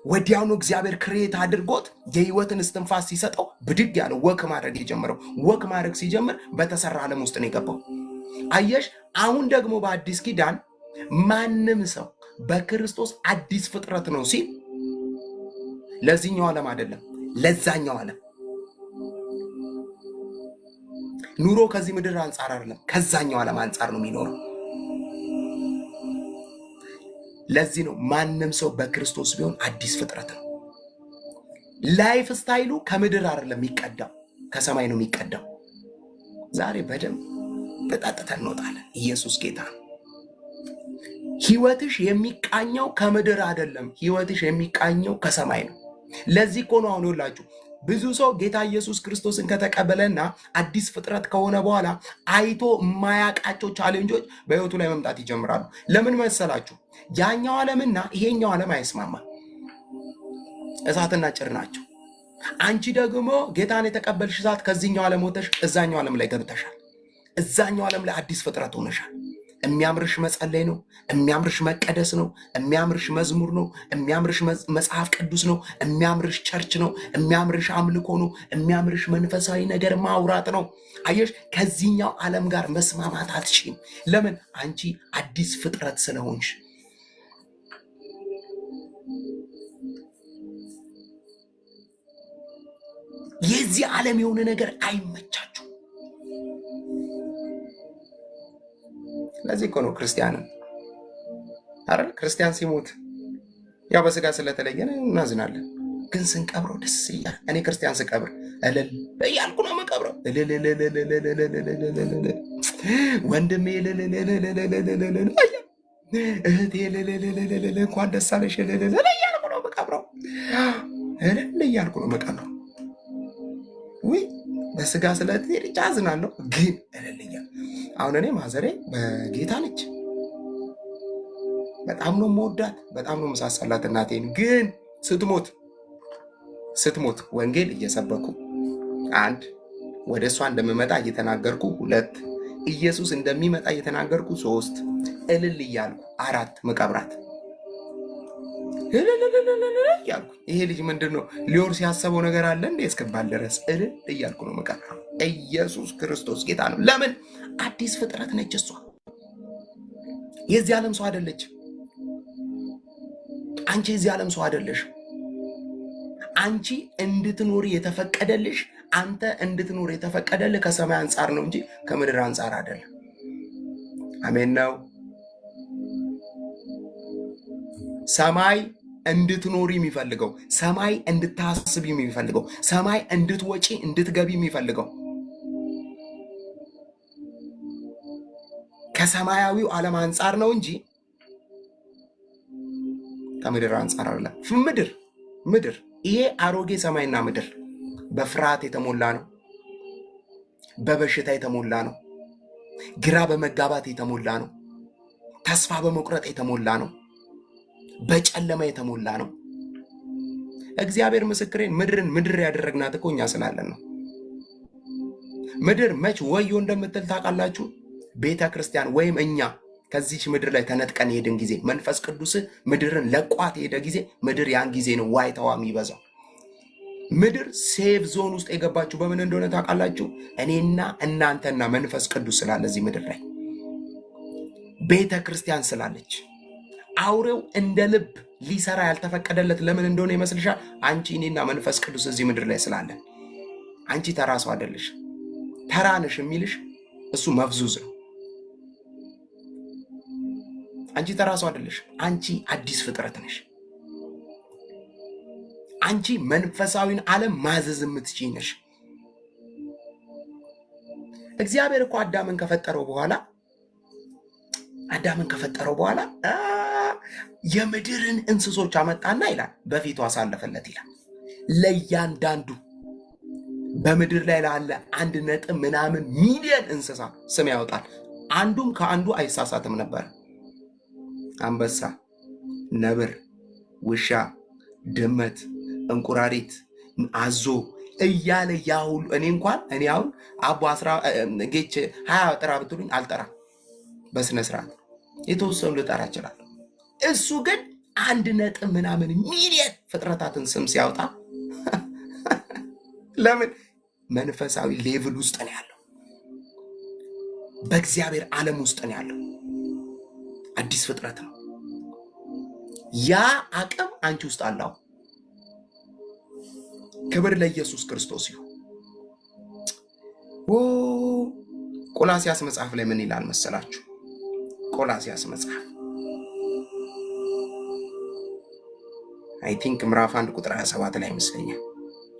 ወዲያውኑ እግዚአብሔር ክሬት አድርጎት የህይወትን እስትንፋስ ሲሰጠው ብድግ ያለው ወክ ማድረግ የጀመረው። ወክ ማድረግ ሲጀምር በተሰራ ዓለም ውስጥ ነው የገባው። አየሽ፣ አሁን ደግሞ በአዲስ ኪዳን ማንም ሰው በክርስቶስ አዲስ ፍጥረት ነው ሲል ለዚህኛው ዓለም አይደለም፣ ለዛኛው ዓለም ኑሮ ከዚህ ምድር አንጻር አይደለም፣ ከዛኛው ዓለም አንጻር ነው የሚኖረው። ለዚህ ነው ማንም ሰው በክርስቶስ ቢሆን አዲስ ፍጥረት ነው። ላይፍ ስታይሉ ከምድር አይደለም የሚቀዳው፣ ከሰማይ ነው የሚቀዳው። ዛሬ በደንብ ተጣጥተን እንወጣለን። ኢየሱስ ጌታ ነው። ህይወትሽ የሚቃኘው ከምድር አይደለም፣ ህይወትሽ የሚቃኘው ከሰማይ ነው። ለዚህ እኮ ነው አሁን ይኸውላችሁ ብዙ ሰው ጌታ ኢየሱስ ክርስቶስን ከተቀበለና አዲስ ፍጥረት ከሆነ በኋላ አይቶ የማያውቃቸው ቻሌንጆች በህይወቱ ላይ መምጣት ይጀምራሉ። ለምን መሰላችሁ? ያኛው ዓለምና ይሄኛው ዓለም አይስማማም፣ እሳትና ጭር ናቸው። አንቺ ደግሞ ጌታን የተቀበልሽ ሰዓት ከዚህኛው ዓለም ወጥተሽ እዛኛው ዓለም ላይ ገብተሻል። እዛኛው ዓለም ላይ አዲስ ፍጥረት ሆነሻል። የሚያምርሽ መጸለይ ነው፣ የሚያምርሽ መቀደስ ነው፣ የሚያምርሽ መዝሙር ነው፣ የሚያምርሽ መጽሐፍ ቅዱስ ነው፣ የሚያምርሽ ቸርች ነው፣ የሚያምርሽ አምልኮ ነው፣ የሚያምርሽ መንፈሳዊ ነገር ማውራት ነው። አየሽ፣ ከዚህኛው ዓለም ጋር መስማማት አትችይም። ለምን? አንቺ አዲስ ፍጥረት ስለሆንሽ። የዚህ ዓለም የሆነ ነገር አይመቻችሁ። ለዚህ እኮ ነው ክርስቲያንን አይደል? ክርስቲያን ሲሞት ያው በስጋ ስለተለየ እናዝናለን፣ ግን ስንቀብረው ደስ ይላል። እኔ ክርስቲያን ስቀብር እልል እያልኩ ነው የምቀብረው። ወንድሜ እህቴ እንኳን ደስ አለሽ እያልኩ ነው የምቀብረው። እልል እያልኩ ነው የምቀብረው። ውይ በስጋ ስለተሄድች አዝናለሁ፣ ግን እልል እያልኩ አሁን እኔ ማዘሬ በጌታ ነች። በጣም ነው የምወዳት፣ በጣም ነው የምሳሳላት እናቴን። ግን ስትሞት ወንጌል እየሰበኩ 1 ወደ እሷ እንደምመጣ እየተናገርኩ 2 ኢየሱስ እንደሚመጣ እየተናገርኩ 3 እልል እያልኩ 4 መቀብራት እያልኩ ይሄ ልጅ ምንድን ነው ሊወርስ ያሰበው ነገር አለ እንዴ እስክባል ድረስ እልል እያልኩ ነው መቀብራው። ኢየሱስ ክርስቶስ ጌታ ነው። ለምን? አዲስ ፍጥረት ነች እሷ። የዚህ ዓለም ሰው አይደለች። አንቺ የዚህ ዓለም ሰው አይደለሽ። አንቺ እንድትኖር የተፈቀደልሽ፣ አንተ እንድትኖር የተፈቀደልህ ከሰማይ አንጻር ነው እንጂ ከምድር አንጻር አይደለም። አሜን ነው። ሰማይ እንድትኖሪ የሚፈልገው፣ ሰማይ እንድታስብ የሚፈልገው፣ ሰማይ እንድትወጪ እንድትገቢ የሚፈልገው ከሰማያዊው ዓለም አንጻር ነው እንጂ ከምድር አንጻር አይደለም። ምድር ይሄ አሮጌ ሰማይና ምድር በፍርሃት የተሞላ ነው። በበሽታ የተሞላ ነው። ግራ በመጋባት የተሞላ ነው። ተስፋ በመቁረጥ የተሞላ ነው። በጨለማ የተሞላ ነው። እግዚአብሔር ምስክሬን፣ ምድርን ምድር ያደረግናት እኮ እኛ ስላለን ነው። ምድር መች ወዮ እንደምትል ታውቃላችሁ? ቤተ ክርስቲያን ወይም እኛ ከዚች ምድር ላይ ተነጥቀን የሄድን ጊዜ፣ መንፈስ ቅዱስ ምድርን ለቋት የሄደ ጊዜ፣ ምድር ያን ጊዜ ነው ዋይታዋ የሚበዛው። ምድር ሴፍ ዞን ውስጥ የገባችሁ በምን እንደሆነ ታውቃላችሁ? እኔና እናንተና መንፈስ ቅዱስ ስላለ እዚህ ምድር ላይ ቤተ ክርስቲያን ስላለች። አውሬው እንደ ልብ ሊሰራ ያልተፈቀደለት ለምን እንደሆነ ይመስልሻል? አንቺ እኔና መንፈስ ቅዱስ እዚህ ምድር ላይ ስላለን። አንቺ ተራ ሰው አይደለሽ። ተራ ነሽ የሚልሽ እሱ መፍዙዝ ነው። አንቺ ተራ ሰው አይደለሽ። አንቺ አዲስ ፍጥረት ነሽ። አንቺ መንፈሳዊን ዓለም ማዘዝ የምትችይ ነሽ። እግዚአብሔር እኮ አዳምን ከፈጠረው በኋላ የምድርን እንስሶች አመጣና ይላል በፊቱ አሳለፈለት ይላል። ለእያንዳንዱ በምድር ላይ ላለ 1.ምናምን ሚሊዮን እንስሳ ስም ያወጣል። አንዱም ከአንዱ አይሳሳትም ነበር። አንበሳ፣ ነብር፣ ውሻ፣ ድመት፣ እንቁራሪት፣ አዞ እያለ ያ ሁሉ እኔ አሁን አቦ 10 ጌች 20 ጥራ ብትሉኝ አልጠራም። በስነ ስርዓት የተወሰኑ ልጠራ እችላለሁ። እሱ ግን 1.ምናምን ሚሊዮን ፍጥረታትን ስም ሲያወጣ ለምን? መንፈሳዊ ሌቭል ውስጥ ነው ያለው። በእግዚአብሔር ዓለም ውስጥ ነው ያለው። አዲስ ፍጥረት ነው። ያ አቅም አንቺ ውስጥ አለው። ክብር ለኢየሱስ ክርስቶስ ይሁን። ቆላስያስ መጽሐፍ ላይ ምን ይላል መሰላችሁ? ቆላስያስ መጽሐፍ አይ ቲንክ ምዕራፍ 1 ቁጥር 27 ላይ ይመስለኛል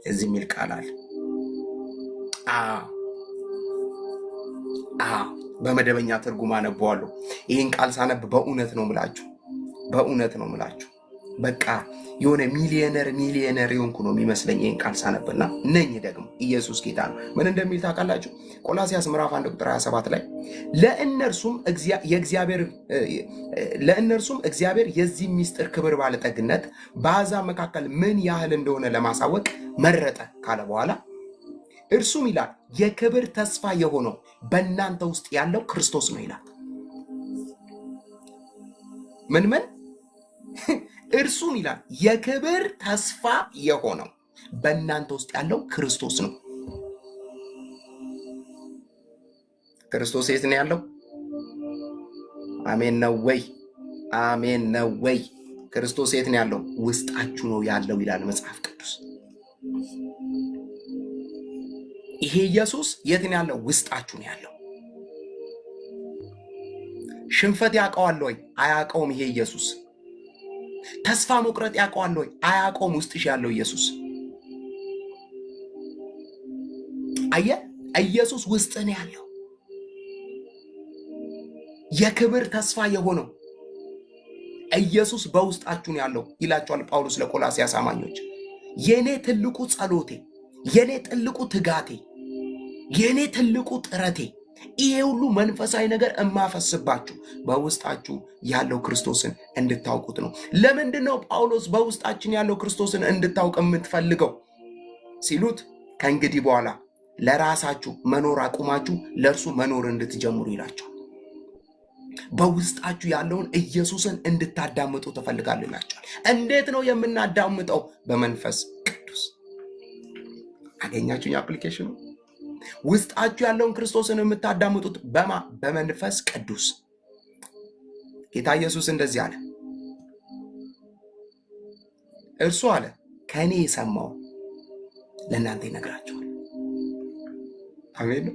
እዚህ የሚል ቃል አለ። በመደበኛ ትርጉም አነበዋለሁ። ይህን ቃል ሳነብ በእውነት ነው ምላችሁ በቃ የሆነ ሚሊየነር የሆንኩ ነው የሚመስለኝ ይህን ቃል ሳነብና ነኝ። ደግሞ ኢየሱስ ጌታ ነው። ምን እንደሚል ታውቃላችሁ? ቆላስያስ ምዕራፍ 1 ቁጥር 27 ላይ ለእነርሱም እግዚአብሔር የዚህ ምስጢር ክብር ባለጠግነት በአሕዛብ መካከል ምን ያህል እንደሆነ ለማሳወቅ መረጠ ካለ በኋላ እርሱም ይላል የክብር ተስፋ የሆነው በእናንተ ውስጥ ያለው ክርስቶስ ነው ይላል። ምን እርሱም ይላል የክብር ተስፋ የሆነው በእናንተ ውስጥ ያለው ክርስቶስ ነው። ክርስቶስ የት ነው ያለው? አሜን ነው ወይ? አሜን ነው ወይ? ክርስቶስ የት ነው ያለው? ውስጣችሁ ነው ያለው ይላል መጽሐፍ ቅዱስ። ይሄ ኢየሱስ የት ነው ያለው? ውስጣችሁ ነው ያለው። ሽንፈት ያውቀዋል ወይ? አያውቀውም። ይሄ ኢየሱስ ተስፋ መቁረጥ ያውቀዋል ወይ? አያውቀውም። ውስጥሽ ያለው ኢየሱስ አየህ፣ ኢየሱስ ውስጥ ነው ያለው። የክብር ተስፋ የሆነው ኢየሱስ በውስጣችሁ ነው ያለው ይላቸዋል ጳውሎስ ለቆላስያስ አማኞች። የኔ ትልቁ ጸሎቴ፣ የኔ ትልቁ ትጋቴ፣ የኔ ትልቁ ጥረቴ ይሄ ሁሉ መንፈሳዊ ነገር እማፈስባችሁ በውስጣችሁ ያለው ክርስቶስን እንድታውቁት ነው። ለምንድን ነው ጳውሎስ በውስጣችን ያለው ክርስቶስን እንድታውቅ የምትፈልገው ሲሉት፣ ከእንግዲህ በኋላ ለራሳችሁ መኖር አቁማችሁ ለእርሱ መኖር እንድትጀምሩ ይላቸዋል። በውስጣችሁ ያለውን ኢየሱስን እንድታዳምጡ ትፈልጋሉ ይላቸዋል። እንዴት ነው የምናዳምጠው? በመንፈስ ቅዱስ። አገኛችሁኝ? አፕሊኬሽኑ ውስጣችሁ ያለውን ክርስቶስን የምታዳምጡት በመንፈስ ቅዱስ። ጌታ ኢየሱስ እንደዚህ አለ። እርሱ አለ ከእኔ የሰማው ለእናንተ ይነግራቸዋል። አሜን።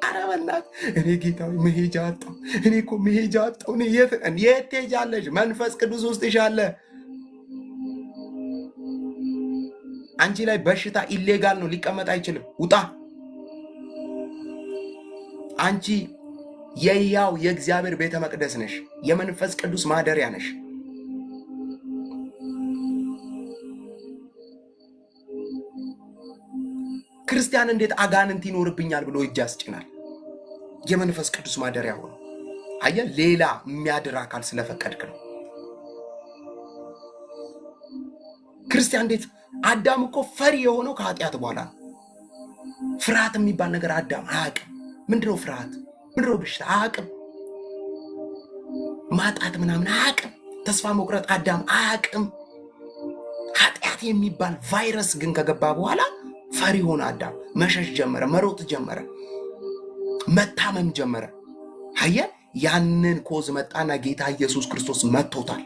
ኧረ በእናትህ እኔ ጌታዊ መሄጃ አጣሁ። እኔ እኮ መሄጃ አጣሁ። እኔ የት ትሄጃለሽ? መንፈስ ቅዱስ ውስጥሽ አለ። አንቺ ላይ በሽታ ኢሌጋል ነው፣ ሊቀመጥ አይችልም። ውጣ። አንቺ የሕያው የእግዚአብሔር ቤተ መቅደስ ነሽ። የመንፈስ ቅዱስ ማደሪያ ነሽ። ክርስቲያን እንዴት አጋንንት ይኖርብኛል ብሎ እጅ ያስጭናል? የመንፈስ ቅዱስ ማደሪያ ሆኖ አየህ፣ ሌላ የሚያድር አካል ስለፈቀድክ ነው። ክርስቲያን እንዴት አዳም እኮ ፈሪ የሆነው ከኃጢአት በኋላ ነው። ፍርሃት የሚባል ነገር አዳም አያውቅም። ምንድነው ፍርሃት? ምንድነው በሽታ? አያውቅም። ማጣት ምናምን አያውቅም። ተስፋ መቁረጥ አዳም አያውቅም። ኃጢአት የሚባል ቫይረስ ግን ከገባ በኋላ ፈሪ ሆነ አዳም። መሸሽ ጀመረ፣ መሮጥ ጀመረ፣ መታመም ጀመረ። አየህ፣ ያንን ኮዝ መጣና ጌታ ኢየሱስ ክርስቶስ መጥቶታል።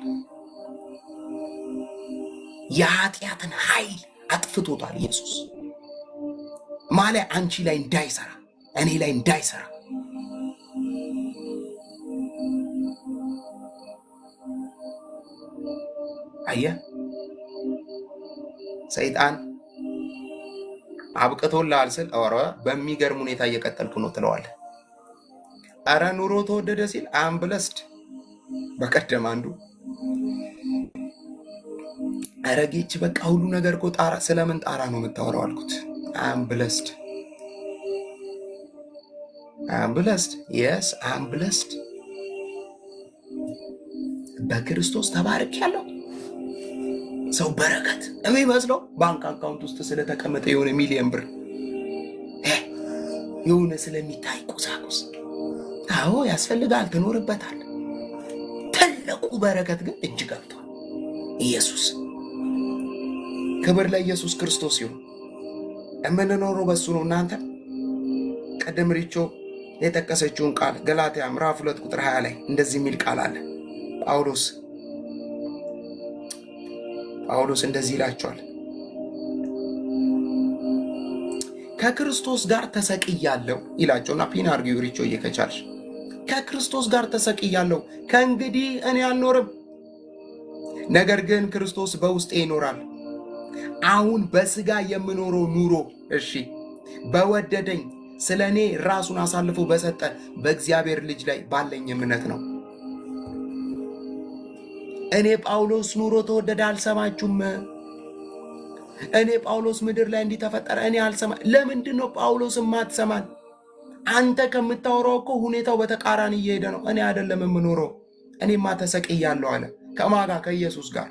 የኃጢአትን ኃይል አጥፍቶታል። ኢየሱስ ማለት አንቺ ላይ እንዳይሰራ፣ እኔ ላይ እንዳይሰራ። አየህ፣ ሰይጣን አብቅቶልሃል ስል ኧረ በሚገርም ሁኔታ እየቀጠልኩ ነው ትለዋለህ። ኧረ ኑሮ ተወደደ ሲል አምብለስድ በቀደም አንዱ ኧረ ጌች በቃ ሁሉ ነገር እኮ ጣራ፣ ስለምን ጣራ ነው የምታወራው አልኩት። አምብለስድ የስ አምብለስድ በክርስቶስ ተባረክ ያለው ሰው በረከት የሚመስለው ባንክ አካውንት ውስጥ ስለተቀመጠ የሆነ ሚሊዮን ብር የሆነ ስለሚታይ ቁሳቁስ አዎ ያስፈልጋል፣ ትኖርበታል። ትልቁ በረከት ግን እጅ ገብቷል። ኢየሱስ ክብር ለኢየሱስ ክርስቶስ ይሁን። የምንኖረው በሱ ነው። እናንተ ቀደም ሪቾ የጠቀሰችውን ቃል ገላትያ ምዕራፍ 2 ቁጥር 20 ላይ እንደዚህ የሚል ቃል አለ። ጳውሎስ እንደዚህ ይላቸዋል፣ ከክርስቶስ ጋር ተሰቅያለሁ ይላቸውና ፒን አርጊው ሪቾ እየከቻልሽ ከክርስቶስ ጋር ተሰቅያለሁ፣ ከእንግዲህ እኔ አልኖርም፣ ነገር ግን ክርስቶስ በውስጤ ይኖራል። አሁን በስጋ የምኖረው ኑሮ እሺ በወደደኝ ስለ እኔ ራሱን አሳልፎ በሰጠ በእግዚአብሔር ልጅ ላይ ባለኝ እምነት ነው። እኔ ጳውሎስ ኑሮ ተወደደ አልሰማችሁም? እኔ ጳውሎስ ምድር ላይ እንዲተፈጠረ እኔ አልሰማ። ለምንድን ነው ጳውሎስ የማትሰማን? አንተ ከምታወራው እኮ ሁኔታው በተቃራኒ እየሄደ ነው። እኔ አይደለም የምኖረው፣ እኔማ ተሰቅያለሁ አለ። ከማጋ ከኢየሱስ ጋር።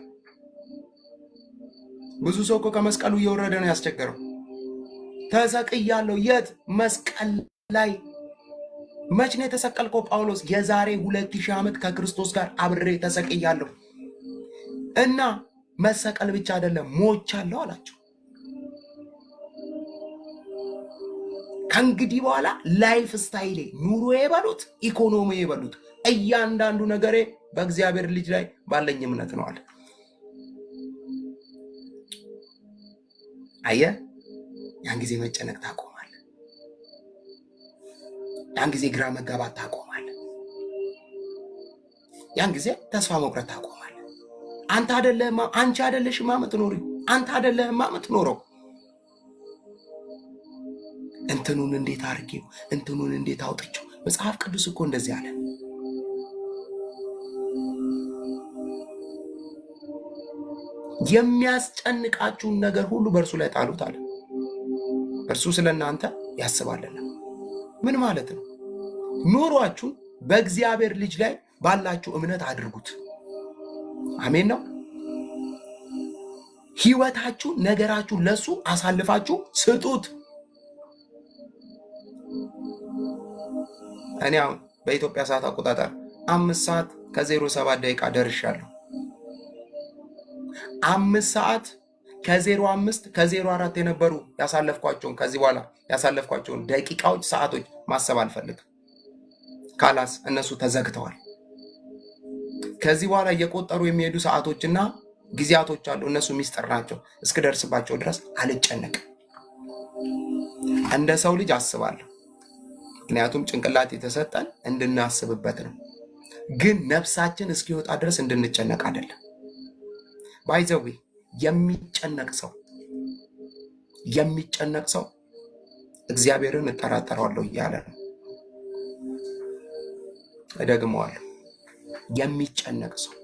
ብዙ ሰው እኮ ከመስቀሉ እየወረደ ነው ያስቸገረው። ተሰቅያለሁ። የት? መስቀል ላይ። መች ነው የተሰቀልከው ጳውሎስ? የዛሬ 2000 ዓመት ከክርስቶስ ጋር አብሬ ተሰቅያለሁ እና መሰቀል ብቻ አይደለም ሞቻለሁ አላቸው። ከእንግዲህ በኋላ ላይፍ ስታይሌ፣ ኑሮዬ በሉት፣ ኢኮኖሚ በሉት፣ እያንዳንዱ ነገሬ በእግዚአብሔር ልጅ ላይ ባለኝ እምነት ነው አለ። አየህ፣ ያን ጊዜ መጨነቅ ታቆማለህ። ያን ጊዜ ግራ መጋባት ታቆማለህ። ያን ጊዜ ተስፋ መቁረጥ ታቆማለህ። አንተ አይደለህማ፣ አንቺ አይደለሽማ የምትኖሪው፣ አንተ አይደለህማ የምትኖረው። እንትኑን እንዴት አድርጌው፣ እንትኑን እንዴት አውጥቼው። መጽሐፍ ቅዱስ እኮ እንደዚህ አለ። የሚያስጨንቃችሁን ነገር ሁሉ በእርሱ ላይ ጣሉት አለ። እርሱ ስለ እናንተ ያስባልና። ምን ማለት ነው? ኑሯችሁን በእግዚአብሔር ልጅ ላይ ባላችሁ እምነት አድርጉት። አሜን ነው። ህይወታችሁ፣ ነገራችሁ ለሱ አሳልፋችሁ ስጡት። እኔ አሁን በኢትዮጵያ ሰዓት አቆጣጠር 5 ሰዓት ከ07 ደቂቃ ደርሻለሁ። 5 ሰዓት ከ05 ከ04 የነበሩ ያሳለፍኳቸውን ከዚህ በኋላ ያሳለፍኳቸውን ደቂቃዎች፣ ሰዓቶች ማሰብ አልፈልግም። ካላስ እነሱ ተዘግተዋል። ከዚህ በኋላ እየቆጠሩ የሚሄዱ ሰዓቶችና ጊዜያቶች አሉ። እነሱ ሚስጥር ናቸው። እስክደርስባቸው ድረስ አልጨነቅም። እንደ ሰው ልጅ አስባለሁ። ምክንያቱም ጭንቅላት የተሰጠን እንድናስብበት ነው። ግን ነፍሳችን እስኪወጣ ድረስ እንድንጨነቅ አይደለም። ባይዘዌ የሚጨነቅ ሰው እግዚአብሔርን እጠራጠረዋለሁ እያለ ነው። እደግመዋለሁ። የሚጨነቅ ሰው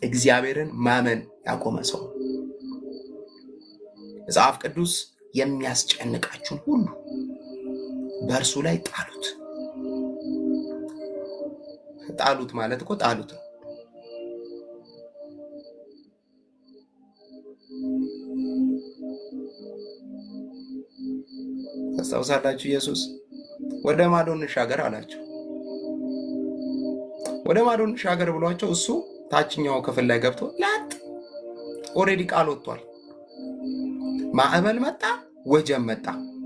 እግዚአብሔርን ማመን ያቆመ ሰው። መጽሐፍ ቅዱስ የሚያስጨንቃችሁን ሁሉ በእርሱ ላይ ጣሉት። ጣሉት ማለት እኮ ጣሉት ነው። ታስታውሳላችሁ? ኢየሱስ ወደ ማዶ እንሻገር አላቸው። ወደ ማዶ እንሻገር ብሏቸው እሱ ታችኛው ክፍል ላይ ገብቶ ላጥ ኦሬዲ ቃል ወጥቷል። ማዕበል መጣ፣ ወጀብ መጣ።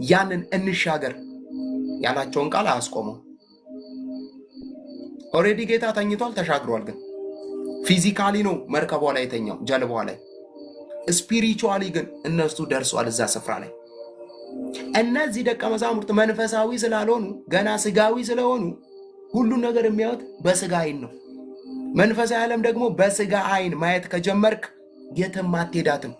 ያንን እንሻገር ያላቸውን ቃል አያስቆመው። ኦሬዲ ጌታ ተኝቷል፣ ተሻግሯል። ግን ፊዚካሊ ነው መርከቧ ላይ የተኛው፣ ጀልባዋ ላይ። ስፒሪቹዋሊ ግን እነሱ ደርሷል እዛ ስፍራ ላይ። እነዚህ ደቀ መዛሙርት መንፈሳዊ ስላልሆኑ ገና ስጋዊ ስለሆኑ ሁሉን ነገር የሚያዩት በስጋ አይን ነው። መንፈሳዊ ዓለም ደግሞ በስጋ አይን ማየት ከጀመርክ የትም አትሄዳትም።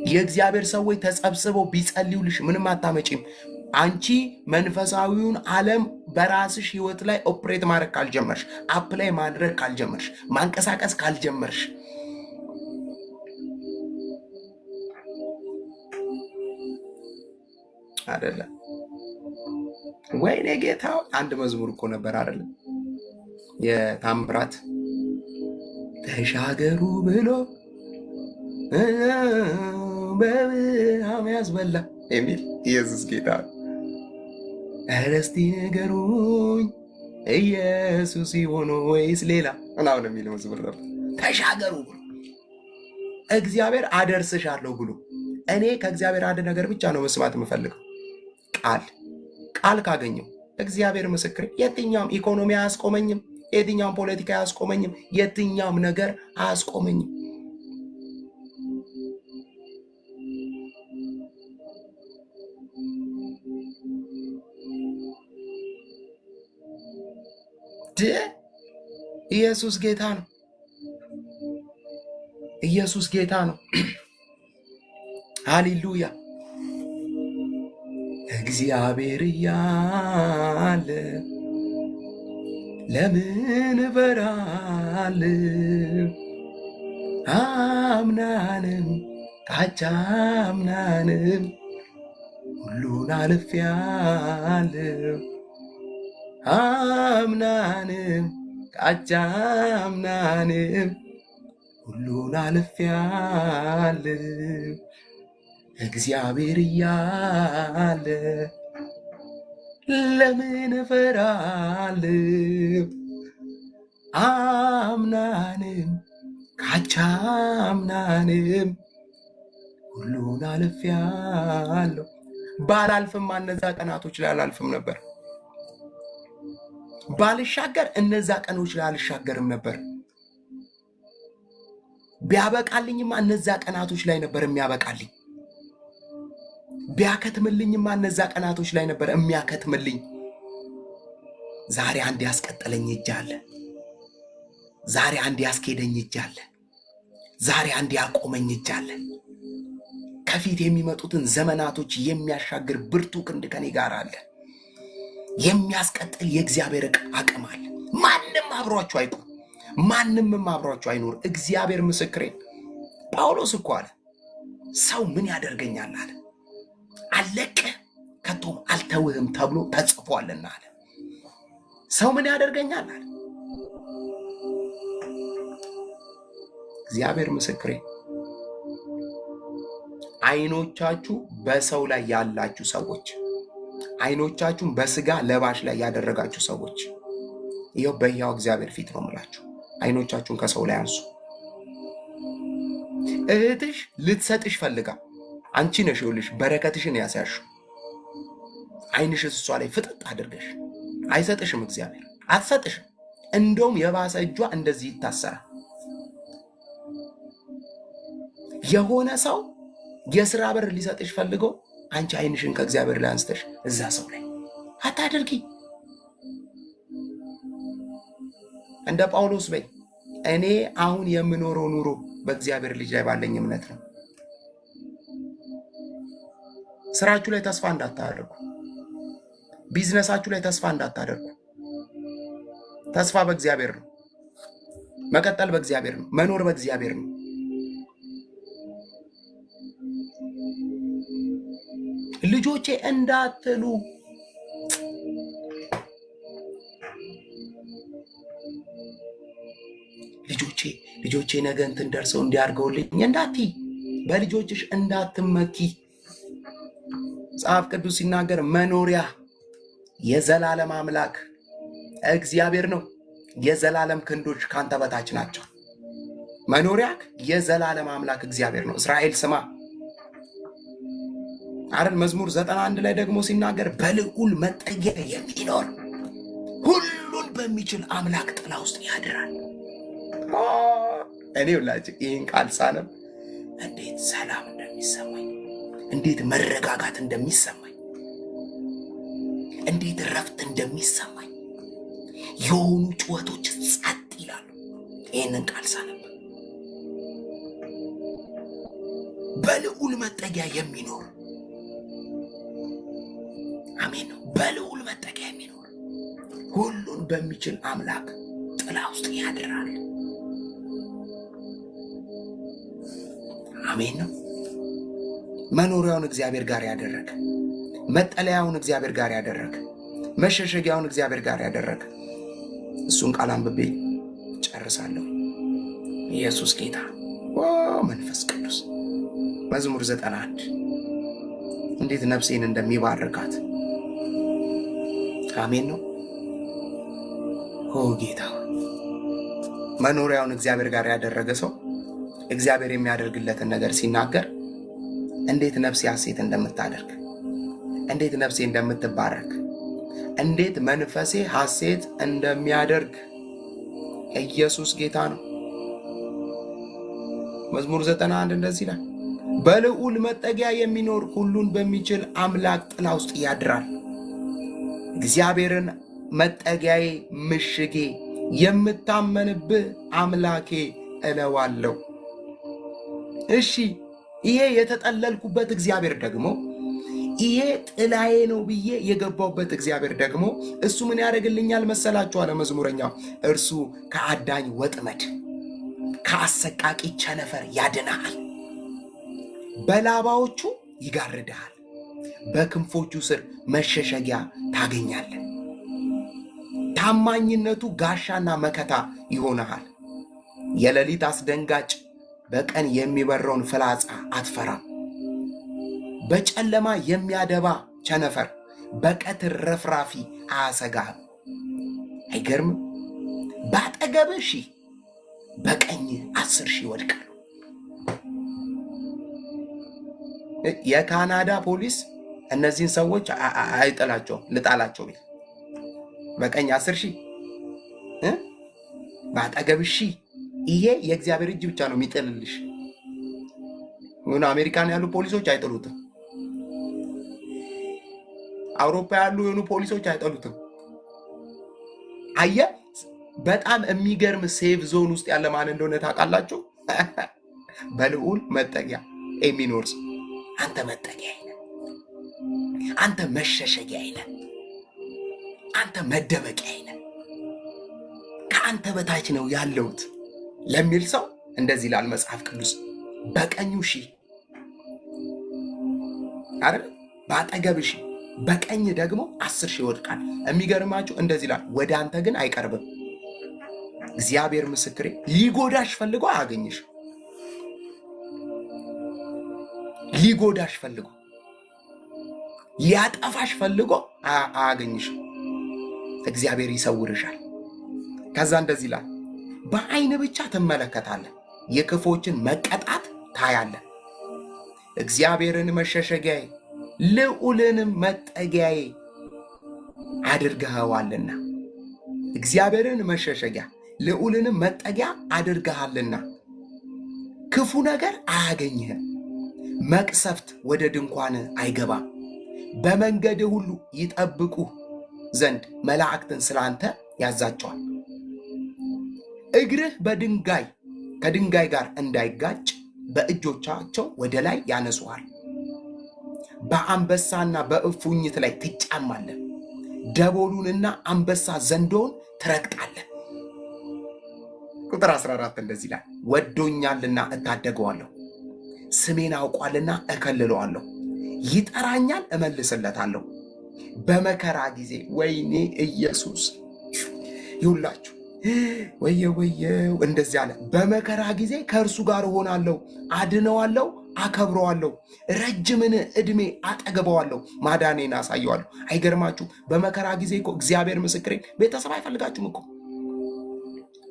የእግዚአብሔር ሰዎች ተሰብስበው ቢጸልዩልሽ ምንም አታመጪም። አንቺ መንፈሳዊውን ዓለም በራስሽ ህይወት ላይ ኦፕሬት ማድረግ ካልጀመርሽ፣ አፕላይ ማድረግ ካልጀመርሽ፣ ማንቀሳቀስ ካልጀመርሽ አይደለም። ወይኔ ጌታ! አንድ መዝሙር እኮ ነበር አይደለም? የታምራት ተሻገሩ ብሎ በብርሃም ያስበላ የሚል ኢየሱስ ጌታ። ኧረ እስቲ ንገሩኝ ኢየሱስ ይሆን ወይስ ሌላ ምናምን የሚል መዝሙር ነበር። ተሻገሩ ብሎ እግዚአብሔር አደርስሻለሁ ብሎ። እኔ ከእግዚአብሔር አንድ ነገር ብቻ ነው መስማት የምፈልገው፣ ቃል ካገኘው እግዚአብሔር ምስክር። የትኛውም ኢኮኖሚ አያስቆመኝም፣ የትኛውም ፖለቲካ አያስቆመኝም፣ የትኛውም ነገር አያስቆመኝም። ኢየሱስ ጌታ ነው። ኢየሱስ ጌታ ነው። ሃሌሉያ። እግዚአብሔር እያለ ለምን እፈራለሁ? አምናንም ካቻምናንም ሁሉን አልፌአለሁ። አምናንም ካቻምናንም ሁሉን አልፌአለሁ። እግዚአብሔር እያለ ለምን እፈራለሁ? አምናንም ካቻምናንም ሁሉን አልፌአለሁ። ባላልፍም እነዛ ቀናቶች ላይ አላልፍም ነበር። ባልሻገር እነዛ ቀኖች ላይ አልሻገርም ነበር። ቢያበቃልኝማ እነዛ ቀናቶች ላይ ነበር የሚያበቃልኝ። ቢያከትምልኝማ እነዛ ቀናቶች ላይ ነበር የሚያከትምልኝ። ዛሬ አንድ ያስቀጠለኝ እጅ አለ። ዛሬ አንድ ያስኬደኝ እጅ አለ። ዛሬ አንድ ያቆመኝ እጅ አለ። ከፊት የሚመጡትን ዘመናቶች የሚያሻግር ብርቱ ክንድ ከኔ ጋር አለ። የሚያስቀጥል የእግዚአብሔር አቅም አለ። ማንም አብሯችሁ አይቆም፣ ማንም አብሯችሁ አይኖር። እግዚአብሔር ምስክሬን። ጳውሎስ እኮ አለ ሰው ምን ያደርገኛል አለ፣ አለቀ ከቶም አልተውህም ተብሎ ተጽፏልና አለ። ሰው ምን ያደርገኛል አለ። እግዚአብሔር ምስክሬን። አይኖቻችሁ በሰው ላይ ያላችሁ ሰዎች፣ አይኖቻችሁን በስጋ ለባሽ ላይ ያደረጋችሁ ሰዎች፣ ይኸው በሕያው እግዚአብሔር ፊት ነው የምላችሁ፣ አይኖቻችሁን ከሰው ላይ አንሱ። እህትሽ ልትሰጥሽ ፈልጋ አንቺ ነሽ ይኸውልሽ በረከትሽን ያሳያሽው። አይንሽስ እሷ ላይ ፍጥጥ አድርገሽ አይሰጥሽም እግዚአብሔር፣ አትሰጥሽም። እንደውም የባሰ እጇ እንደዚህ ይታሰራል። የሆነ ሰው የሥራ በር ሊሰጥሽ ፈልጎ አንቺ ዓይንሽን ከእግዚአብሔር ላይ አንስተሽ እዛ ሰው ላይ አታድርጊ። እንደ ጳውሎስ በይ እኔ አሁን የምኖረው ኑሮ በእግዚአብሔር ልጅ ላይ ባለኝ እምነት ነው። ስራችሁ ላይ ተስፋ እንዳታደርጉ፣ ቢዝነሳችሁ ላይ ተስፋ እንዳታደርጉ። ተስፋ በእግዚአብሔር ነው። መቀጠል በእግዚአብሔር ነው። መኖር በእግዚአብሔር ነው። ልጆቼ እንዳትሉ ልጆቼ ነገ እንትን ደርሰው እንዲያርገውልኝ እንዳትይ፣ በልጆችሽ እንዳትመኪ። መጽሐፍ ቅዱስ ሲናገር መኖሪያ የዘላለም አምላክ እግዚአብሔር ነው። የዘላለም ክንዶች ካንተ በታች ናቸው። መኖሪያ የዘላለም አምላክ እግዚአብሔር ነው። እስራኤል ስማ አይደል? መዝሙር 91 ላይ ደግሞ ሲናገር በልዑል መጠጊያ የሚኖር ሁሉን በሚችል አምላክ ጥላ ውስጥ ያድራል። እኔ ሁላችሁ ይህን ቃል ሳነብ እንዴት ሰላም እንደሚሰማኝ፣ እንዴት መረጋጋት እንደሚሰማኝ፣ እንዴት እረፍት እንደሚሰማኝ፣ የሆኑ ጩኸቶች ጸጥ ይላሉ። ይህንን ቃል ሳነብ በልዑል መጠጊያ የሚኖር አሜን ነው። በልዑል መጠጊያ የሚኖር ሁሉን በሚችል አምላክ ጥላ ውስጥ ያድራል። አሜን ነው። መኖሪያውን እግዚአብሔር ጋር ያደረገ፣ መጠለያውን እግዚአብሔር ጋር ያደረገ፣ መሸሸጊያውን እግዚአብሔር ጋር ያደረገ እሱን ቃል አንብቤ ጨርሳለሁ። ኢየሱስ ጌታ። መንፈስ ቅዱስ መዝሙር 91 እንዴት ነፍሴን እንደሚባርካት አሜን ነው። ጌታ መኖሪያውን እግዚአብሔር ጋር ያደረገ ሰው እግዚአብሔር የሚያደርግለትን ነገር ሲናገር እንዴት ነፍሴ ሐሴት እንደምታደርግ፣ እንዴት ነፍሴ እንደምትባረክ፣ እንዴት መንፈሴ ሐሴት እንደሚያደርግ ኢየሱስ ጌታ ነው። መዝሙር 91 እንደዚህ ይላል፣ በልዑል መጠጊያ የሚኖር ሁሉን በሚችል አምላክ ጥላ ውስጥ ያድራል። እግዚአብሔርን መጠጊያዬ፣ ምሽጌ፣ የምታመንብህ አምላኬ እለዋለሁ። እሺ ይሄ የተጠለልኩበት እግዚአብሔር ደግሞ ይሄ ጥላዬ ነው ብዬ የገባውበት እግዚአብሔር ደግሞ እሱ ምን ያደርግልኛል መሰላችሁ? አለ መዝሙረኛው፣ እርሱ ከአዳኝ ወጥመድ ከአሰቃቂ ቸነፈር ያድናሃል፣ በላባዎቹ ይጋርድሃል፣ በክንፎቹ ስር መሸሸጊያ ታገኛለህ። ታማኝነቱ ጋሻና መከታ ይሆንሃል። የሌሊት አስደንጋጭ በቀን የሚበረውን ፍላጻ አትፈራም። በጨለማ የሚያደባ ቸነፈር በቀትር ረፍራፊ አያሰጋህም። አይገርምም? በአጠገብህ 1000 በቀኝህ 10,000 ይወድቃሉ። የካናዳ ፖሊስ እነዚህን ሰዎች አይጥላቸውም። ልጣላቸው ቢል በቀኝ 10,000 በአጠገብህ 1000። ይሄ የእግዚአብሔር እጅ ብቻ ነው የሚጥልልሽ። ምን አሜሪካን ያሉ ፖሊሶች አይጥሉትም። አውሮፓ ያሉ የሆኑ ፖሊሶች አይጥሉትም። አየ በጣም የሚገርም ሴቭ ዞን ውስጥ ያለ ማን እንደሆነ ታውቃላችሁ? በልዑል መጠጊያ የሚኖር ሰው። አንተ መጠጊያ አይነህ፣ አንተ መሸሸጊያ አይነህ፣ አንተ መደበቂያ አይነህ፣ ከአንተ በታች ነው ያለሁት ለሚል ሰው እንደዚህ ይላል መጽሐፍ ቅዱስ፣ በቀኙ 1000 አይደል? በአጠገብ 1000 በቀኝ ደግሞ 10,000 ይወድቃል። የሚገርማችሁ እንደዚህ ይላል፣ ወደ አንተ ግን አይቀርብም። እግዚአብሔር ምስክሬ፣ ሊጎዳሽ ፈልጎ አያገኝሽ። ሊጎዳሽ ፈልጎ ሊያጠፋሽ ፈልጎ አያገኝሽ። እግዚአብሔር ይሰውርሻል። ከዛ እንደዚህ ይላል፣ በዓይን ብቻ ትመለከታለህ፣ የክፎችን መቀጣት ታያለህ። እግዚአብሔርን መሸሸጊያዬ ልዑልንም መጠጊያዬ አድርገኸዋልና። እግዚአብሔርን መሸሸጊያ ልዑልንም መጠጊያ አድርገሃልና ክፉ ነገር አያገኝህም፣ መቅሰፍት ወደ ድንኳን አይገባም። በመንገድ ሁሉ ይጠብቁ ዘንድ መላእክትን ስላንተ ያዛቸዋል። እግርህ ከድንጋይ ጋር እንዳይጋጭ በእጆቻቸው ወደ ላይ ያነሱሃል። በአንበሳና በእፉኝት ላይ ትጫማለህ። ደቦሉንና አንበሳ ዘንዶውን ትረግጣለህ። ቁጥር 14 እንደዚህ ይላል፣ ወዶኛልና እታደገዋለሁ፣ ስሜን አውቋልና እከልለዋለሁ። ይጠራኛል እመልስለታለሁ። በመከራ ጊዜ ወይኔ ኢየሱስ ይሁላችሁ ወየው እንደዚህ አለ። በመከራ ጊዜ ከእርሱ ጋር እሆናለሁ፣ አድነዋለሁ፣ አከብረዋለሁ፣ ረጅምን ዕድሜ አጠግበዋለሁ፣ ማዳኔን አሳየዋለሁ። አይገርማችሁ? በመከራ ጊዜ እኮ እግዚአብሔር ምስክሬ፣ ቤተሰብ አይፈልጋችሁም እኮ።